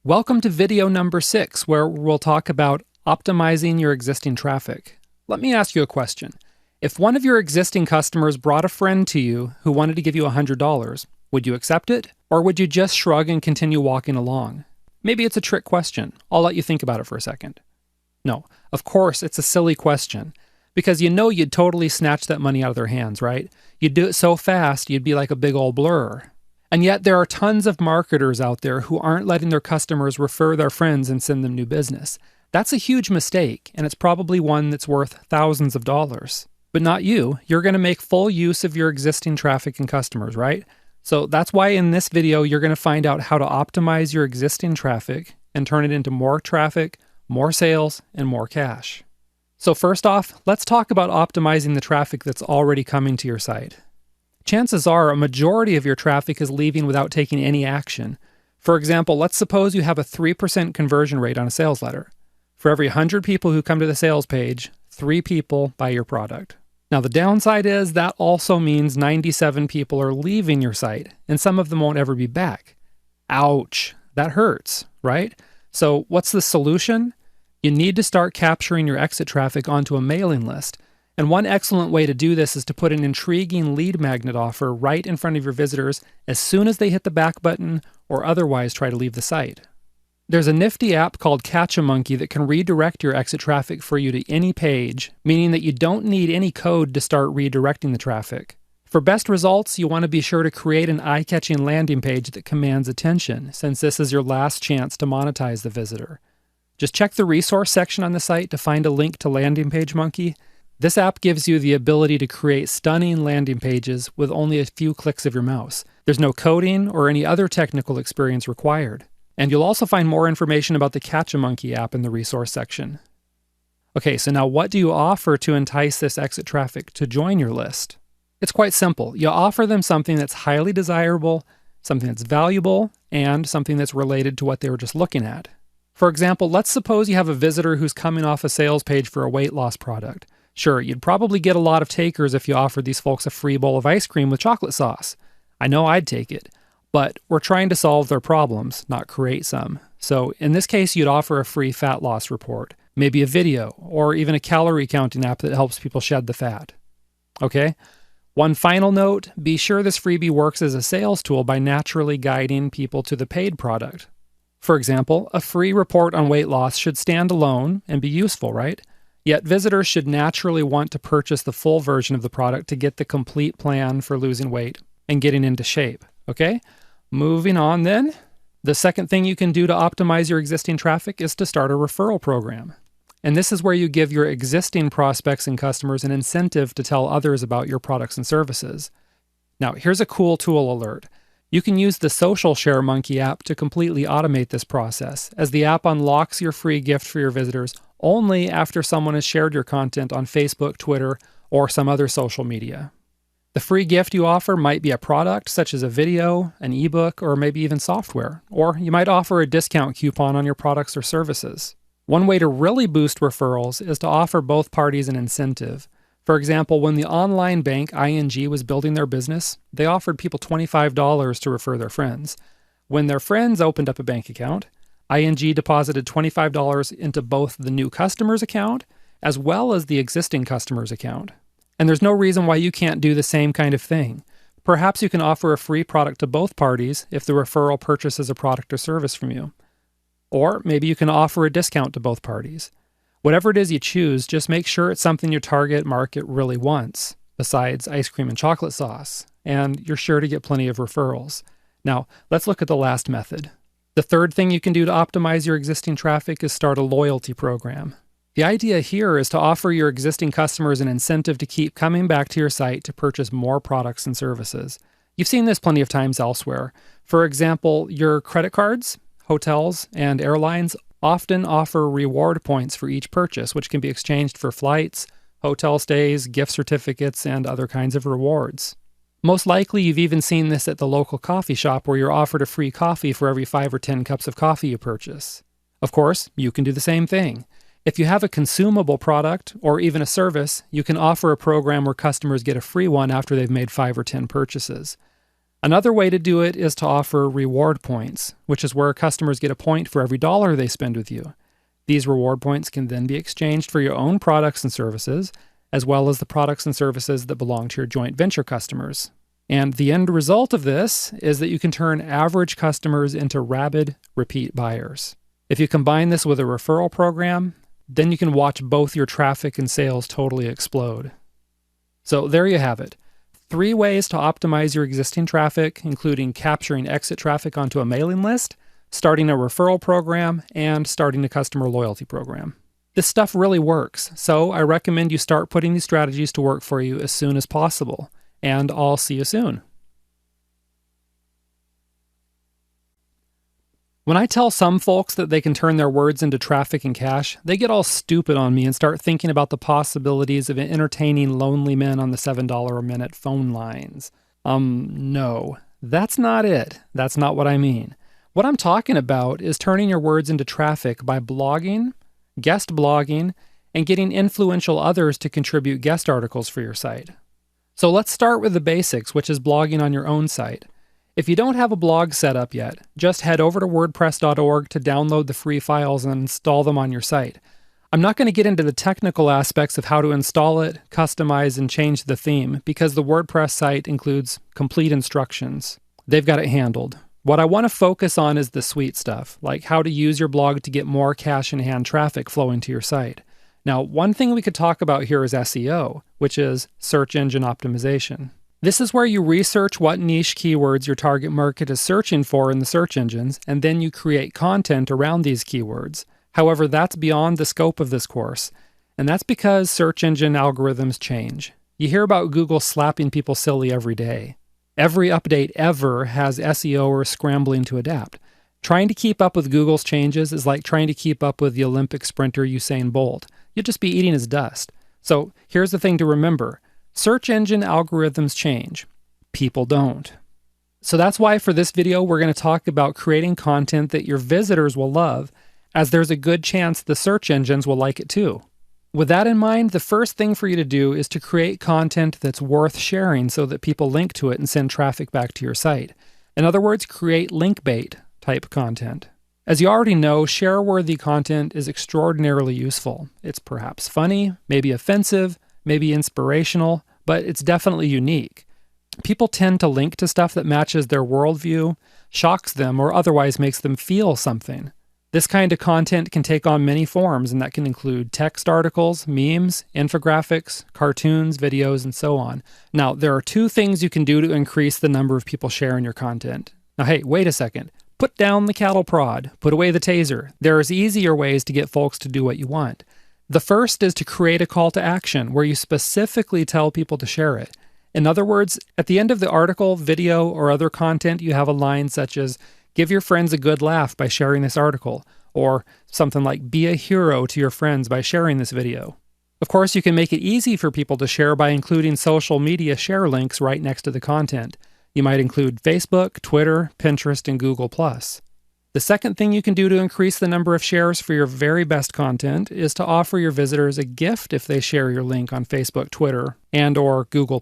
Welcome to video number 6, where we'll talk about optimizing your existing traffic. Let me ask you a question. If one of your existing customers brought a friend to you who wanted to give you $100, would you accept it? Or would you just shrug and continue walking along? Maybe it's a trick question. I'll let you think about it for a second. No, of course, it's a silly question. Because you know you'd totally snatch that money out of their hands, right? You'd do it so fast, you'd be like a big old blur. And yet there are tons of marketers out there who aren't letting their customers refer their friends and send them new business. That's a huge mistake, and it's probably one that's worth thousands of dollars. But not you. You're going to make full use of your existing traffic and customers, right? So that's why in this video, you're going to find out how to optimize your existing traffic and turn it into more traffic, more sales, and more cash. So first off, let's talk about optimizing the traffic that's already coming to your site. Chances are a majority of your traffic is leaving without taking any action. For example, let's suppose you have a 3% conversion rate on a sales letter. For every 100 people who come to the sales page, 3 people buy your product. Now the downside is that also means 97 people are leaving your site, and some of them won't ever be back. Ouch, that hurts, right? So what's the solution? You need to start capturing your exit traffic onto a mailing list. And one excellent way to do this is to put an intriguing lead magnet offer right in front of your visitors as soon as they hit the back button or otherwise try to leave the site. There's a nifty app called Catch-A-Monkey that can redirect your exit traffic for you to any page, meaning that you don't need any code to start redirecting the traffic. For best results, you want to be sure to create an eye-catching landing page that commands attention, since this is your last chance to monetize the visitor. Just check the resource section on the site to find a link to Landing Page Monkey. This app gives you the ability to create stunning landing pages with only a few clicks of your mouse. There's no coding or any other technical experience required. And you'll also find more information about the Catch-A-Monkey app in the resource section. Okay, so now what do you offer to entice this exit traffic to join your list? It's quite simple. You offer them something that's highly desirable, something that's valuable, and something that's related to what they were just looking at. For example, let's suppose you have a visitor who's coming off a sales page for a weight loss product. Sure, you'd probably get a lot of takers if you offered these folks a free bowl of ice cream with chocolate sauce. I know I'd take it, but we're trying to solve their problems, not create some. So in this case, you'd offer a free fat loss report, maybe a video, or even a calorie counting app that helps people shed the fat. Okay? One final note, be sure this freebie works as a sales tool by naturally guiding people to the paid product. For example, a free report on weight loss should stand alone and be useful, right? Yet visitors should naturally want to purchase the full version of the product to get the complete plan for losing weight and getting into shape, okay? Moving on then. The second thing you can do to optimize your existing traffic is to start a referral program. And this is where you give your existing prospects and customers an incentive to tell others about your products and services. Now, here's a cool tool alert. You can use the Social Share Monkey app to completely automate this process, as the app unlocks your free gift for your visitors only after someone has shared your content on Facebook, Twitter, or some other social media. The free gift you offer might be a product such as a video, an ebook, or maybe even software, or you might offer a discount coupon on your products or services. One way to really boost referrals is to offer both parties an incentive. For example, when the online bank ING was building their business, they offered people $25 to refer their friends. When their friends opened up a bank account, ING deposited $25 into both the new customer's account as well as the existing customer's account. And there's no reason why you can't do the same kind of thing. Perhaps you can offer a free product to both parties if the referral purchases a product or service from you. Or maybe you can offer a discount to both parties. Whatever it is you choose, just make sure it's something your target market really wants, besides ice cream and chocolate sauce, and you're sure to get plenty of referrals. Now, let's look at the last method. The third thing you can do to optimize your existing traffic is start a loyalty program. The idea here is to offer your existing customers an incentive to keep coming back to your site to purchase more products and services. You've seen this plenty of times elsewhere. For example, your credit cards, hotels, and airlines often offer reward points for each purchase, which can be exchanged for flights, hotel stays, gift certificates, and other kinds of rewards. Most likely, you've even seen this at the local coffee shop where you're offered a free coffee for every 5 or 10 cups of coffee you purchase. Of course, you can do the same thing. If you have a consumable product or even a service, you can offer a program where customers get a free one after they've made 5 or 10 purchases. Another way to do it is to offer reward points, which is where customers get a point for every dollar they spend with you. These reward points can then be exchanged for your own products and services, as well as the products and services that belong to your joint venture customers. And the end result of this is that you can turn average customers into rabid repeat buyers. If you combine this with a referral program, then you can watch both your traffic and sales totally explode. So there you have it. 3 ways to optimize your existing traffic, including capturing exit traffic onto a mailing list, starting a referral program, and starting a customer loyalty program. This stuff really works, so I recommend you start putting these strategies to work for you as soon as possible. And I'll see you soon. When I tell some folks that they can turn their words into traffic and cash, they get all stupid on me and start thinking about the possibilities of entertaining lonely men on the $7 a minute phone lines. No, that's not it. That's not what I mean. What I'm talking about is turning your words into traffic by blogging, guest blogging, and getting influential others to contribute guest articles for your site. So let's start with the basics, which is blogging on your own site. If you don't have a blog set up yet, just head over to WordPress.org to download the free files and install them on your site. I'm not going to get into the technical aspects of how to install it, customize, and change the theme, because the WordPress site includes complete instructions. They've got it handled. What I want to focus on is the sweet stuff, like how to use your blog to get more cash-in-hand traffic flowing to your site. Now, one thing we could talk about here is SEO, which is search engine optimization. This is where you research what niche keywords your target market is searching for in the search engines, and then you create content around these keywords. However, that's beyond the scope of this course, and that's because search engine algorithms change. You hear about Google slapping people silly every day. Every update ever has SEOers scrambling to adapt. Trying to keep up with Google's changes is like trying to keep up with the Olympic sprinter Usain Bolt. You'll just be eating his dust. So here's the thing to remember. Search engine algorithms change. People don't. So that's why for this video, we're going to talk about creating content that your visitors will love, as there's a good chance the search engines will like it too. With that in mind, the first thing for you to do is to create content that's worth sharing so that people link to it and send traffic back to your site. In other words, create link bait type content. As you already know, share-worthy content is extraordinarily useful. It's perhaps funny, maybe offensive, maybe inspirational, but it's definitely unique. People tend to link to stuff that matches their worldview, shocks them, or otherwise makes them feel something. This kind of content can take on many forms, and that can include text articles, memes, infographics, cartoons, videos, and so on. Now, there are two things you can do to increase the number of people sharing your content. Now, hey, wait a second. Put down the cattle prod. Put away the taser. There's easier ways to get folks to do what you want. The first is to create a call to action where you specifically tell people to share it. In other words, at the end of the article, video, or other content, you have a line such as, "Give your friends a good laugh by sharing this article," or something like, "Be a hero to your friends by sharing this video." Of course, you can make it easy for people to share by including social media share links right next to the content. You might include Facebook, Twitter, Pinterest, and Google+. The second thing you can do to increase the number of shares for your very best content is to offer your visitors a gift if they share your link on Facebook, Twitter, and/or Google+.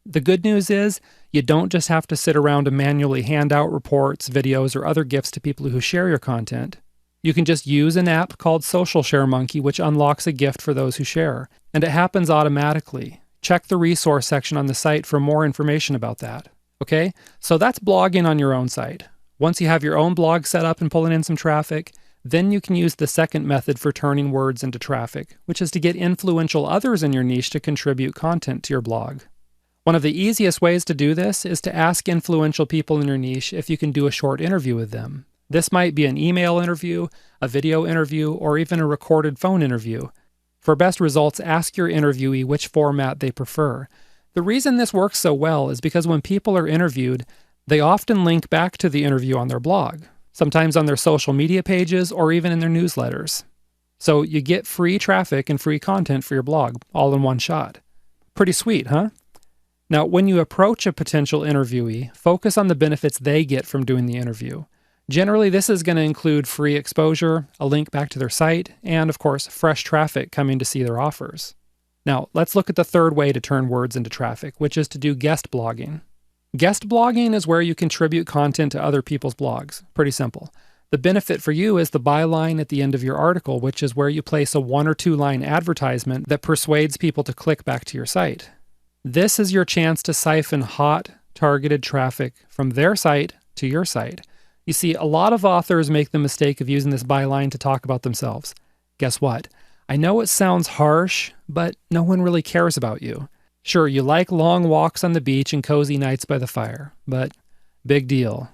The good news is, you don't just have to sit around and manually hand out reports, videos, or other gifts to people who share your content. You can just use an app called Social Share Monkey, which unlocks a gift for those who share, and it happens automatically. Check the resource section on the site for more information about that. Okay, so that's blogging on your own site. Once you have your own blog set up and pulling in some traffic, then you can use the second method for turning words into traffic, which is to get influential others in your niche to contribute content to your blog. One of the easiest ways to do this is to ask influential people in your niche if you can do a short interview with them. This might be an email interview, a video interview, or even a recorded phone interview. For best results, ask your interviewee which format they prefer. The reason this works so well is because when people are interviewed, they often link back to the interview on their blog, sometimes on their social media pages or even in their newsletters. So you get free traffic and free content for your blog, all in one shot. Pretty sweet, huh? Now, when you approach a potential interviewee, focus on the benefits they get from doing the interview. Generally, this is going to include free exposure, a link back to their site, and of course, fresh traffic coming to see their offers. Now, let's look at the third way to turn words into traffic, which is to do guest blogging. Guest blogging is where you contribute content to other people's blogs. Pretty simple. The benefit for you is the byline at the end of your article, which is where you place a 1 or 2 line advertisement that persuades people to click back to your site. This is your chance to siphon hot, targeted traffic from their site to your site. You see, a lot of authors make the mistake of using this byline to talk about themselves. Guess what? I know it sounds harsh, but no one really cares about you. Sure, you like long walks on the beach and cozy nights by the fire, but big deal.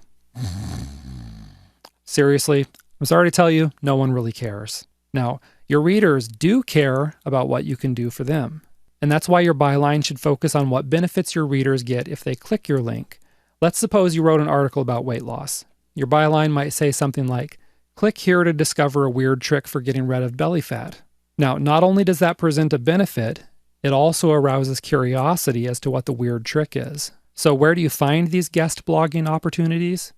Seriously, I'm sorry to tell you, no one really cares. Now, your readers do care about what you can do for them, and that's why your byline should focus on what benefits your readers get if they click your link. Let's suppose you wrote an article about weight loss. Your byline might say something like, "Click here to discover a weird trick for getting rid of belly fat." Now, not only does that present a benefit, it also arouses curiosity as to what the weird trick is. So where do you find these guest blogging opportunities?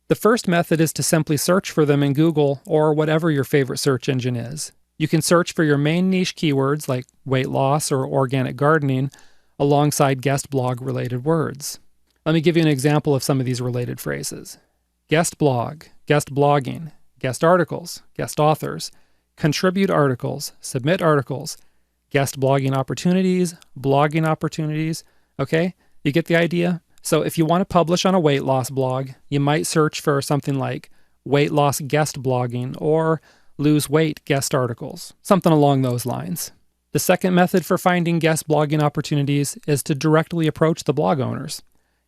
The first method is to simply search for them in Google or whatever your favorite search engine is. You can search for your main niche keywords like weight loss or organic gardening alongside guest blog related words. Let me give you an example of some of these related phrases. Guest blog, guest blogging, guest articles, guest authors, contribute articles, submit articles, guest blogging opportunities, blogging opportunities. Okay, you get the idea? So if you want to publish on a weight loss blog, you might search for something like weight loss guest blogging or lose weight guest articles, something along those lines. The second method for finding guest blogging opportunities is to directly approach the blog owners.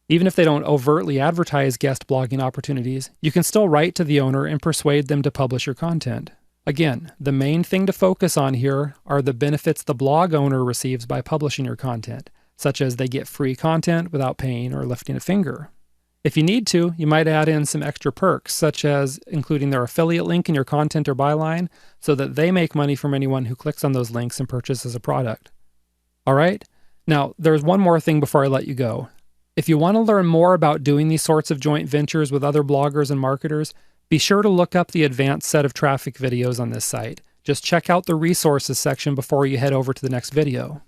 Even if they don't overtly advertise guest blogging opportunities, you can still write to the owner and persuade them to publish your content. Again, the main thing to focus on here are the benefits the blog owner receives by publishing your content, such as they get free content without paying or lifting a finger. If you need to, you might add in some extra perks, such as including their affiliate link in your content or byline, so that they make money from anyone who clicks on those links and purchases a product. All right? Now, there's one more thing before I let you go. If you want to learn more about doing these sorts of joint ventures with other bloggers and marketers, be sure to look up the advanced set of traffic videos on this site. Just check out the resources section before you head over to the next video.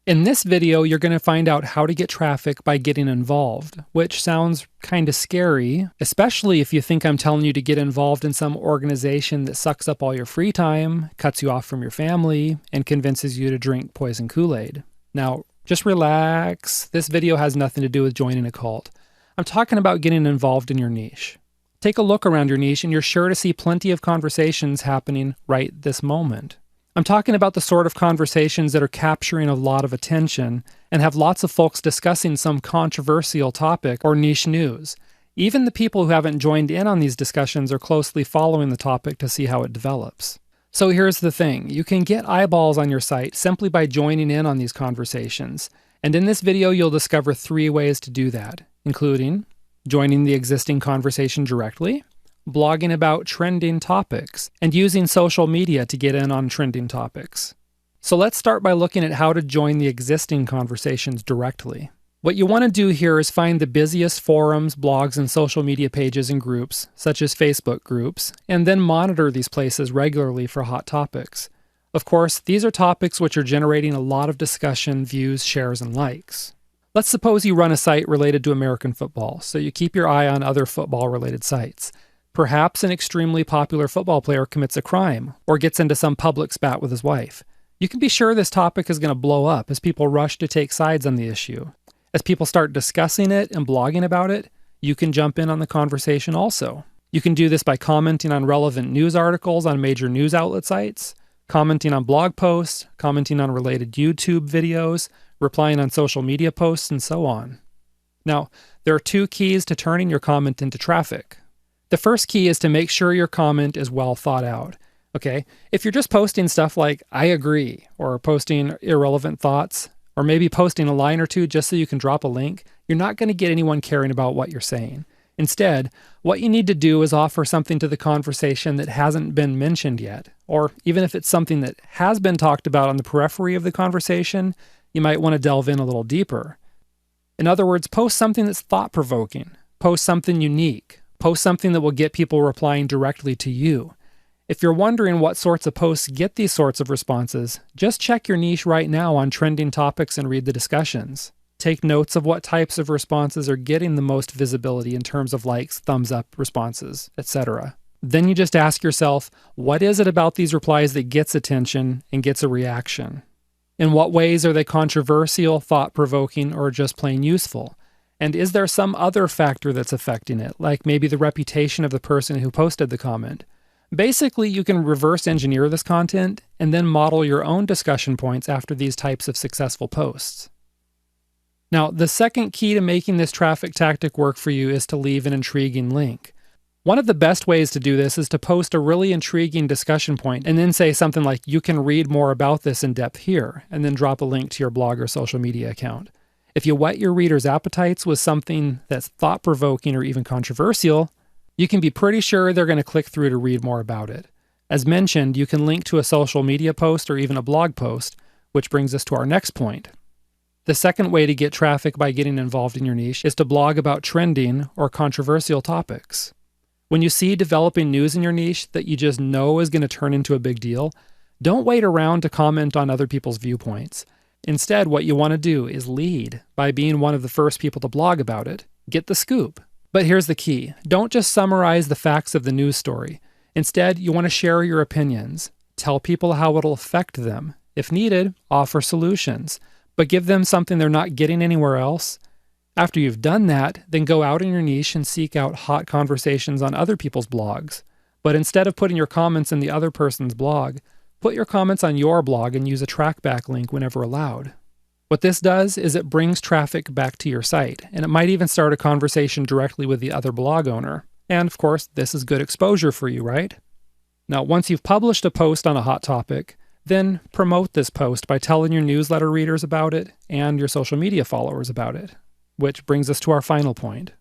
In this video, you're going to find out how to get traffic by getting involved, which sounds kind of scary, especially if you think I'm telling you to get involved in some organization that sucks up all your free time, cuts you off from your family, and convinces you to drink poison Kool-Aid. Now, just relax. This video has nothing to do with joining a cult. I'm talking about getting involved in your niche. Take a look around your niche and you're sure to see plenty of conversations happening right this moment. I'm talking about the sort of conversations that are capturing a lot of attention and have lots of folks discussing some controversial topic or niche news. Even the people who haven't joined in on these discussions are closely following the topic to see how it develops. So here's the thing. You can get eyeballs on your site simply by joining in on these conversations. And in this video, you'll discover 3 ways to do that, including joining the existing conversation directly, blogging about trending topics, and using social media to get in on trending topics. So let's start by looking at how to join the existing conversations directly. What you want to do here is find the busiest forums, blogs, and social media pages and groups, such as Facebook groups, and then monitor these places regularly for hot topics. Of course, these are topics which are generating a lot of discussion, views, shares, and likes. Let's suppose you run a site related to American football, so you keep your eye on other football-related sites. Perhaps an extremely popular football player commits a crime or gets into some public spat with his wife. You can be sure this topic is going to blow up as people rush to take sides on the issue. As people start discussing it and blogging about it, you can jump in on the conversation also. You can do this by commenting on relevant news articles on major news outlet sites, commenting on blog posts, commenting on related YouTube videos, replying on social media posts, and so on. Now, there are 2 keys to turning your comment into traffic. The first key is to make sure your comment is well thought out. Okay, if you're just posting stuff like, I agree, or posting irrelevant thoughts, or maybe posting a line or two just so you can drop a link, you're not going to get anyone caring about what you're saying. Instead, what you need to do is offer something to the conversation that hasn't been mentioned yet, or even if it's something that has been talked about on the periphery of the conversation, you might want to delve in a little deeper. In other words, post something that's thought-provoking, post something unique, post something that will get people replying directly to you. If you're wondering what sorts of posts get these sorts of responses, just check your niche right now on trending topics and read the discussions. Take notes of what types of responses are getting the most visibility in terms of likes, thumbs up responses, etc. Then you just ask yourself, what is it about these replies that gets attention and gets a reaction? In what ways are they controversial, thought-provoking, or just plain useful? And is there some other factor that's affecting it, like maybe the reputation of the person who posted the comment? Basically, you can reverse engineer this content and then model your own discussion points after these types of successful posts. Now, the second key to making this traffic tactic work for you is to leave an intriguing link. One of the best ways to do this is to post a really intriguing discussion point and then say something like, you can read more about this in depth here, and then drop a link to your blog or social media account. If you whet your readers' appetites with something that's thought-provoking or even controversial, you can be pretty sure they're going to click through to read more about it. As mentioned, you can link to a social media post or even a blog post, which brings us to our next point. The second way to get traffic by getting involved in your niche is to blog about trending or controversial topics. When you see developing news in your niche that you just know is going to turn into a big deal, don't wait around to comment on other people's viewpoints. Instead, what you want to do is lead by being one of the first people to blog about it. Get the scoop. But here's the key. Don't just summarize the facts of the news story. Instead, you want to share your opinions. Tell people how it'll affect them. If needed, offer solutions. But give them something they're not getting anywhere else. After you've done that, then go out in your niche and seek out hot conversations on other people's blogs. But instead of putting your comments in the other person's blog, put your comments on your blog and use a trackback link whenever allowed. What this does is it brings traffic back to your site, and it might even start a conversation directly with the other blog owner. And of course, this is good exposure for you, right? Now, once you've published a post on a hot topic, then promote this post by telling your newsletter readers about it and your social media followers about it. Which brings us to our final point.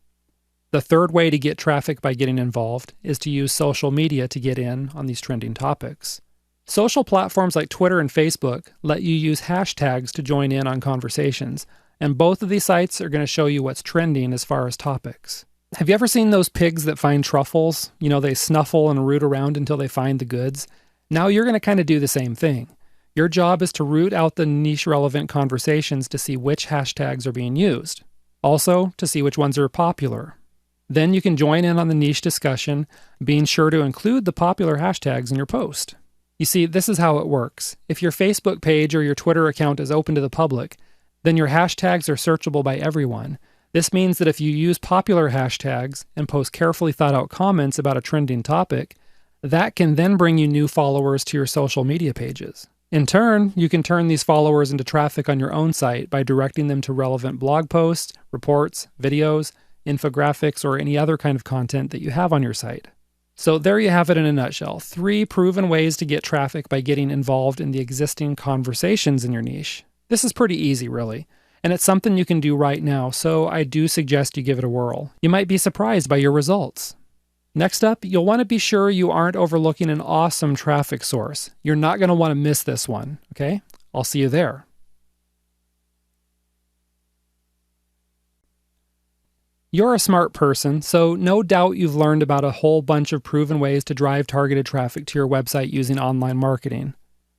The third way to get traffic by getting involved is to use social media to get in on these trending topics. Social platforms like Twitter and Facebook let you use hashtags to join in on conversations, and both of these sites are going to show you what's trending as far as topics. Have you ever seen those pigs that find truffles? You know, they snuffle and root around until they find the goods. Now you're going to kind of do the same thing. Your job is to root out the niche-relevant conversations to see which hashtags are being used. Also, to see which ones are popular. Then you can join in on the niche discussion, being sure to include the popular hashtags in your post. You see, this is how it works. If your Facebook page or your Twitter account is open to the public, then your hashtags are searchable by everyone. This means that if you use popular hashtags and post carefully thought out comments about a trending topic, that can then bring you new followers to your social media pages. In turn, you can turn these followers into traffic on your own site by directing them to relevant blog posts, reports, videos, infographics, or any other kind of content that you have on your site. So there you have it in a nutshell. 3 proven ways to get traffic by getting involved in the existing conversations in your niche. This is pretty easy, really, and it's something you can do right now, so I do suggest you give it a whirl. You might be surprised by your results. Next up, you'll want to be sure you aren't overlooking an awesome traffic source. You're not going to want to miss this one, okay? I'll see you there. You're a smart person, so no doubt you've learned about a whole bunch of proven ways to drive targeted traffic to your website using online marketing.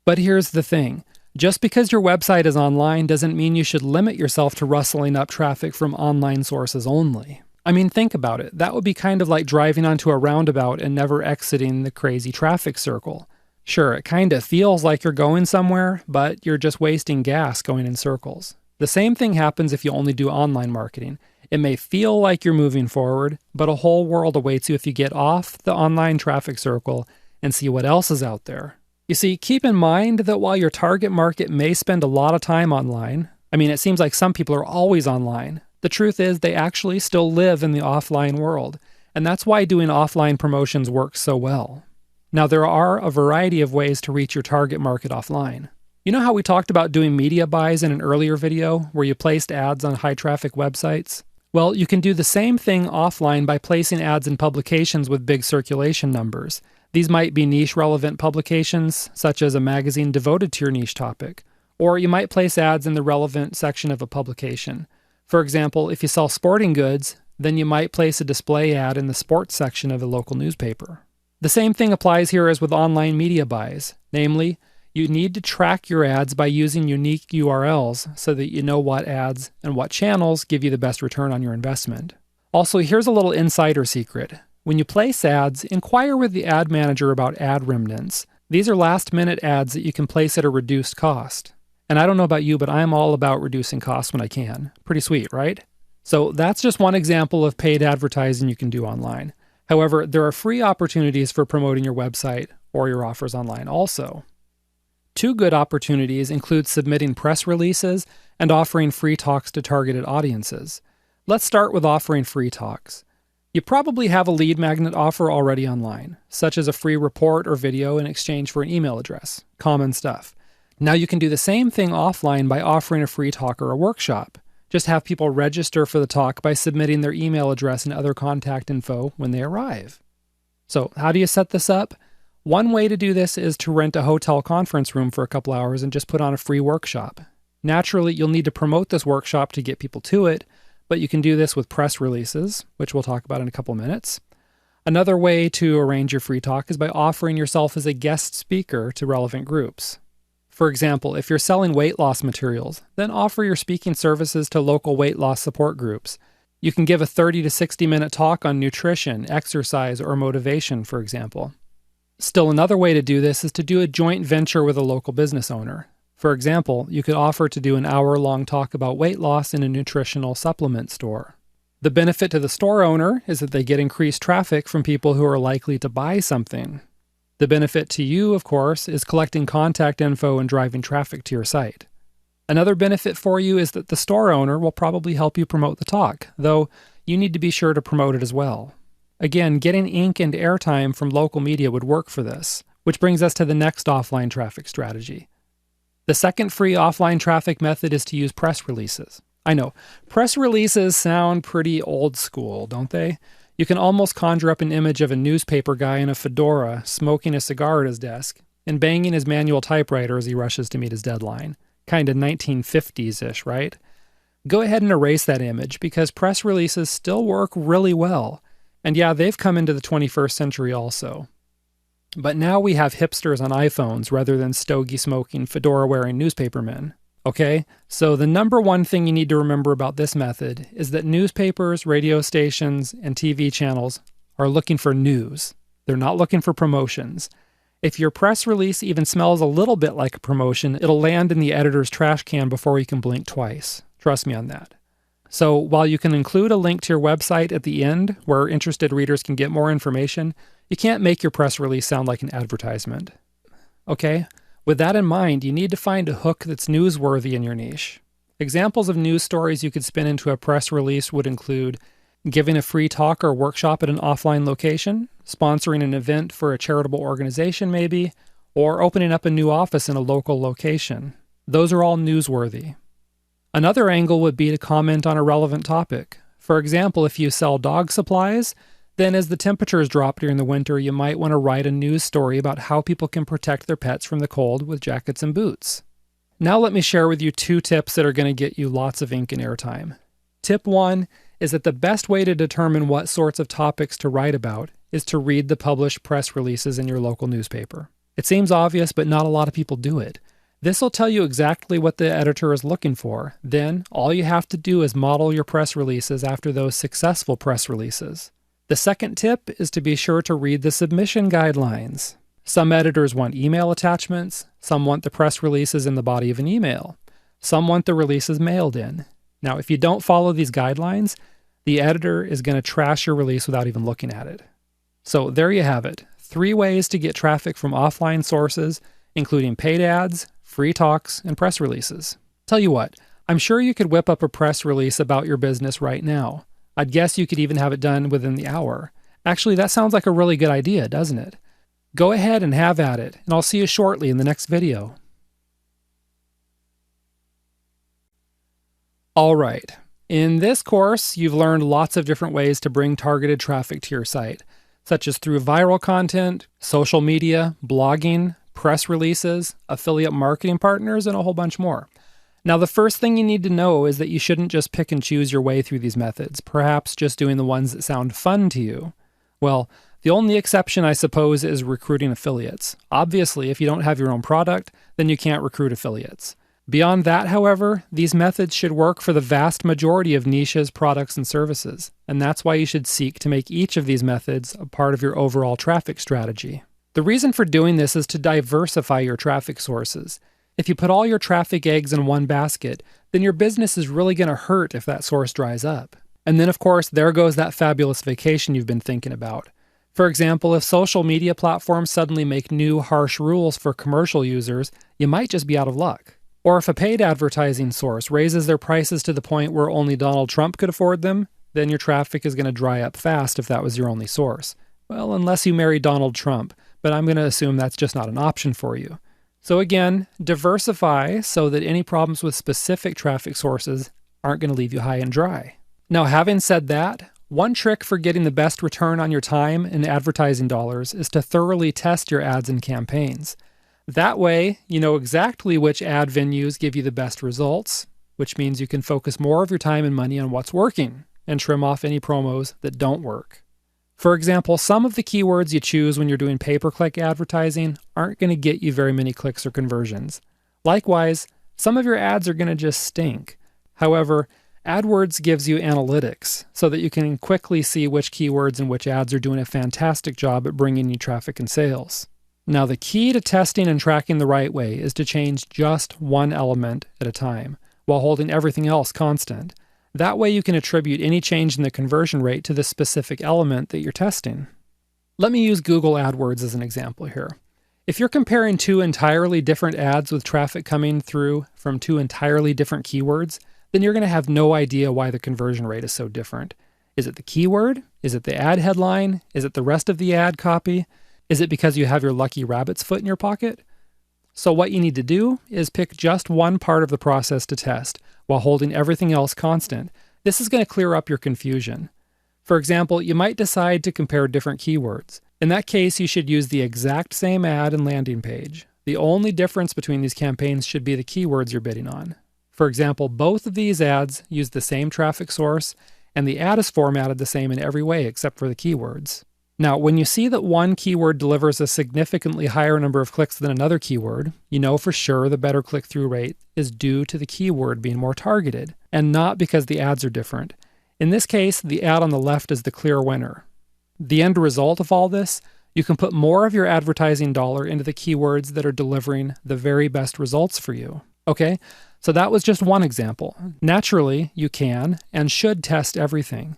But here's the thing. Just because your website is online doesn't mean you should limit yourself to rustling up traffic from online sources only. I mean, think about it. That would be kind of like driving onto a roundabout and never exiting the crazy traffic circle. Sure, it kind of feels like you're going somewhere, but you're just wasting gas going in circles. The same thing happens if you only do online marketing. It may feel like you're moving forward, but a whole world awaits you if you get off the online traffic circle and see what else is out there. You see, keep in mind that while your target market may spend a lot of time online, it seems like some people are always online. The truth is they actually still live in the offline world, and that's why doing offline promotions works so well. Now, there are a variety of ways to reach your target market offline. You know how we talked about doing media buys in an earlier video where you placed ads on high-traffic websites? Well, you can do the same thing offline by placing ads in publications with big circulation numbers. These might be niche-relevant publications, such as a magazine devoted to your niche topic, or you might place ads in the relevant section of a publication. For example, if you sell sporting goods, then you might place a display ad in the sports section of a local newspaper. The same thing applies here as with online media buys. Namely, you need to track your ads by using unique URLs so that you know what ads and what channels give you the best return on your investment. Also, here's a little insider secret. When you place ads, inquire with the ad manager about ad remnants. These are last-minute ads that you can place at a reduced cost. And I don't know about you, but I'm all about reducing costs when I can. Pretty sweet, right? So that's just one example of paid advertising you can do online. However, there are free opportunities for promoting your website or your offers online also. 2 good opportunities include submitting press releases and offering free talks to targeted audiences. Let's start with offering free talks. You probably have a lead magnet offer already online, such as a free report or video in exchange for an email address. Common stuff. Now you can do the same thing offline by offering a free talk or a workshop. Just have people register for the talk by submitting their email address and other contact info when they arrive. So how do you set this up? One way to do this is to rent a hotel conference room for a couple hours and just put on a free workshop. Naturally, you'll need to promote this workshop to get people to it, but you can do this with press releases, which we'll talk about in a couple minutes. Another way to arrange your free talk is by offering yourself as a guest speaker to relevant groups. For example, if you're selling weight loss materials, then offer your speaking services to local weight loss support groups. You can give a 30 to 60-minute talk on nutrition, exercise, or motivation, for example. Still, another way to do this is to do a joint venture with a local business owner. For example, you could offer to do an hour-long talk about weight loss in a nutritional supplement store. The benefit to the store owner is that they get increased traffic from people who are likely to buy something. The benefit to you, of course, is collecting contact info and driving traffic to your site. Another benefit for you is that the store owner will probably help you promote the talk, though you need to be sure to promote it as well. Again, getting ink and airtime from local media would work for this, which brings us to the next offline traffic strategy. The second free offline traffic method is to use press releases. I know, press releases sound pretty old school, don't they? You can almost conjure up an image of a newspaper guy in a fedora smoking a cigar at his desk. and banging his manual typewriter as he rushes to meet his deadline. Kinda 1950s-ish, right? Go ahead and erase that image because press releases still work really well. And yeah, they've come into the 21st century also. But now we have hipsters on iPhones rather than stogie-smoking, fedora-wearing newspapermen. Okay? So the number one thing you need to remember about this method is that newspapers, radio stations, and TV channels are looking for news. They're not looking for promotions. If your press release even smells a little bit like a promotion, it'll land in the editor's trash can before you can blink twice. Trust me on that. So while you can include a link to your website at the end where interested readers can get more information, you can't make your press release sound like an advertisement. Okay? With that in mind, you need to find a hook that's newsworthy in your niche. Examples of news stories you could spin into a press release would include giving a free talk or workshop at an offline location, sponsoring an event for a charitable organization maybe, or opening up a new office in a local location. Those are all newsworthy. Another angle would be to comment on a relevant topic. For example, if you sell dog supplies, then as the temperatures drop during the winter, you might want to write a news story about how people can protect their pets from the cold with jackets and boots. Now let me share with you 2 tips that are going to get you lots of ink and airtime. Tip 1 is that the best way to determine what sorts of topics to write about is to read the published press releases in your local newspaper. It seems obvious, but not a lot of people do it. This will tell you exactly what the editor is looking for. Then, all you have to do is model your press releases after those successful press releases. The second tip is to be sure to read the submission guidelines. Some editors want email attachments, some want the press releases in the body of an email, some want the releases mailed in. Now, if you don't follow these guidelines, the editor is going to trash your release without even looking at it. So there you have it. 3 ways to get traffic from offline sources, including paid ads, free talks, and press releases. Tell you what, I'm sure you could whip up a press release about your business right now. I'd guess you could even have it done within the hour. Actually, that sounds like a really good idea, doesn't it? Go ahead and have at it, and I'll see you shortly in the next video. All right. In this course, you've learned lots of different ways to bring targeted traffic to your site, such as through viral content, social media, blogging, press releases, affiliate marketing partners, and a whole bunch more. Now, the first thing you need to know is that you shouldn't just pick and choose your way through these methods, perhaps just doing the ones that sound fun to you. Well, the only exception, I suppose, is recruiting affiliates. Obviously, if you don't have your own product, then you can't recruit affiliates. Beyond that, however, these methods should work for the vast majority of niches, products, and services, and that's why you should seek to make each of these methods a part of your overall traffic strategy. The reason for doing this is to diversify your traffic sources. If you put all your traffic eggs in one basket, then your business is really going to hurt if that source dries up. And then, of course, there goes that fabulous vacation you've been thinking about. For example, if social media platforms suddenly make new, harsh rules for commercial users, you might just be out of luck. Or if a paid advertising source raises their prices to the point where only Donald Trump could afford them, then your traffic is going to dry up fast if that was your only source. Well, unless you marry Donald Trump, but I'm going to assume that's just not an option for you. So again, diversify so that any problems with specific traffic sources aren't going to leave you high and dry. Now, having said that, one trick for getting the best return on your time and advertising dollars is to thoroughly test your ads and campaigns. That way, you know exactly which ad venues give you the best results, which means you can focus more of your time and money on what's working and trim off any promos that don't work. For example, some of the keywords you choose when you're doing pay-per-click advertising aren't going to get you very many clicks or conversions. Likewise, some of your ads are going to just stink. However, AdWords gives you analytics so that you can quickly see which keywords and which ads are doing a fantastic job at bringing you traffic and sales. Now, the key to testing and tracking the right way is to change just one element at a time, while holding everything else constant. That way you can attribute any change in the conversion rate to the specific element that you're testing. Let me use Google AdWords as an example here. If you're comparing 2 entirely different ads with traffic coming through from 2 entirely different keywords, then you're going to have no idea why the conversion rate is so different. Is it the keyword? Is it the ad headline? Is it the rest of the ad copy? Is it because you have your lucky rabbit's foot in your pocket? So what you need to do is pick just one part of the process to test, while holding everything else constant. This is going to clear up your confusion. For example, you might decide to compare different keywords. In that case, you should use the exact same ad and landing page. The only difference between these campaigns should be the keywords you're bidding on. For example, both of these ads use the same traffic source, and the ad is formatted the same in every way except for the keywords. Now, when you see that one keyword delivers a significantly higher number of clicks than another keyword, you know for sure the better click-through rate is due to the keyword being more targeted, and not because the ads are different. In this case, the ad on the left is the clear winner. The end result of all this, you can put more of your advertising dollar into the keywords that are delivering the very best results for you. Okay, so that was just one example. Naturally, you can and should test everything.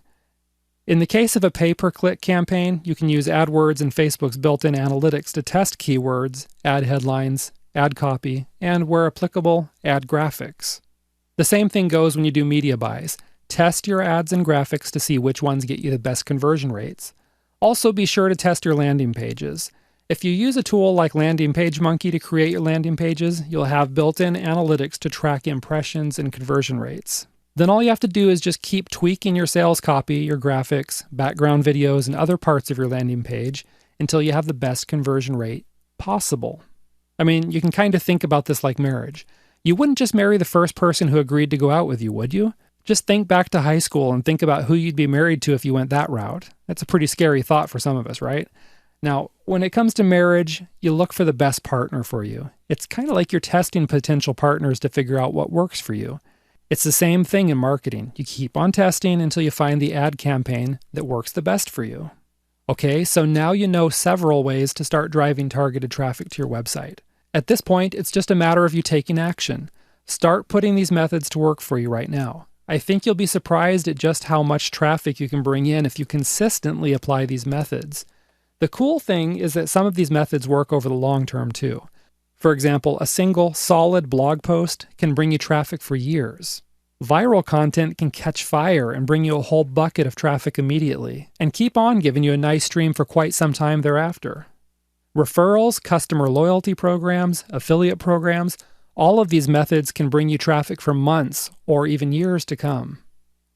In the case of a pay-per-click campaign, you can use AdWords and Facebook's built-in analytics to test keywords, ad headlines, ad copy, and, where applicable, ad graphics. The same thing goes when you do media buys. Test your ads and graphics to see which ones get you the best conversion rates. Also, be sure to test your landing pages. If you use a tool like Landing Page Monkey to create your landing pages, you'll have built-in analytics to track impressions and conversion rates. Then all you have to do is just keep tweaking your sales copy, your graphics, background videos, and other parts of your landing page until you have the best conversion rate possible. I mean, you can kind of think about this like marriage. You wouldn't just marry the first person who agreed to go out with you, would you? Just think back to high school and think about who you'd be married to if you went that route. That's a pretty scary thought for some of us, right? Now, when it comes to marriage, you look for the best partner for you. It's kind of like you're testing potential partners to figure out what works for you. It's the same thing in marketing. You keep on testing until you find the ad campaign that works the best for you. Okay, so now you know several ways to start driving targeted traffic to your website. At this point, it's just a matter of you taking action. Start putting these methods to work for you right now. I think you'll be surprised at just how much traffic you can bring in if you consistently apply these methods. The cool thing is that some of these methods work over the long term too. For example, a single, solid blog post can bring you traffic for years. Viral content can catch fire and bring you a whole bucket of traffic immediately, and keep on giving you a nice stream for quite some time thereafter. Referrals, customer loyalty programs, affiliate programs, all of these methods can bring you traffic for months or even years to come.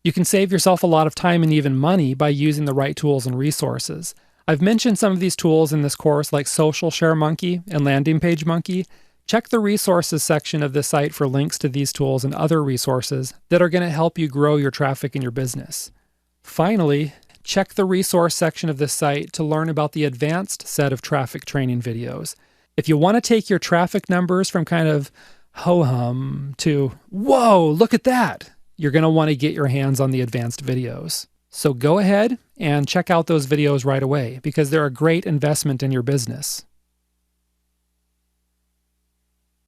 You can save yourself a lot of time and even money by using the right tools and resources. I've mentioned some of these tools in this course like Social Share Monkey and Landing Page Monkey. Check the resources section of this site for links to these tools and other resources that are going to help you grow your traffic in your business. Finally, check the resource section of this site to learn about the advanced set of traffic training videos. If you want to take your traffic numbers from kind of ho-hum to, whoa, look at that, you're going to want to get your hands on the advanced videos. So go ahead and check out those videos right away because they're a great investment in your business.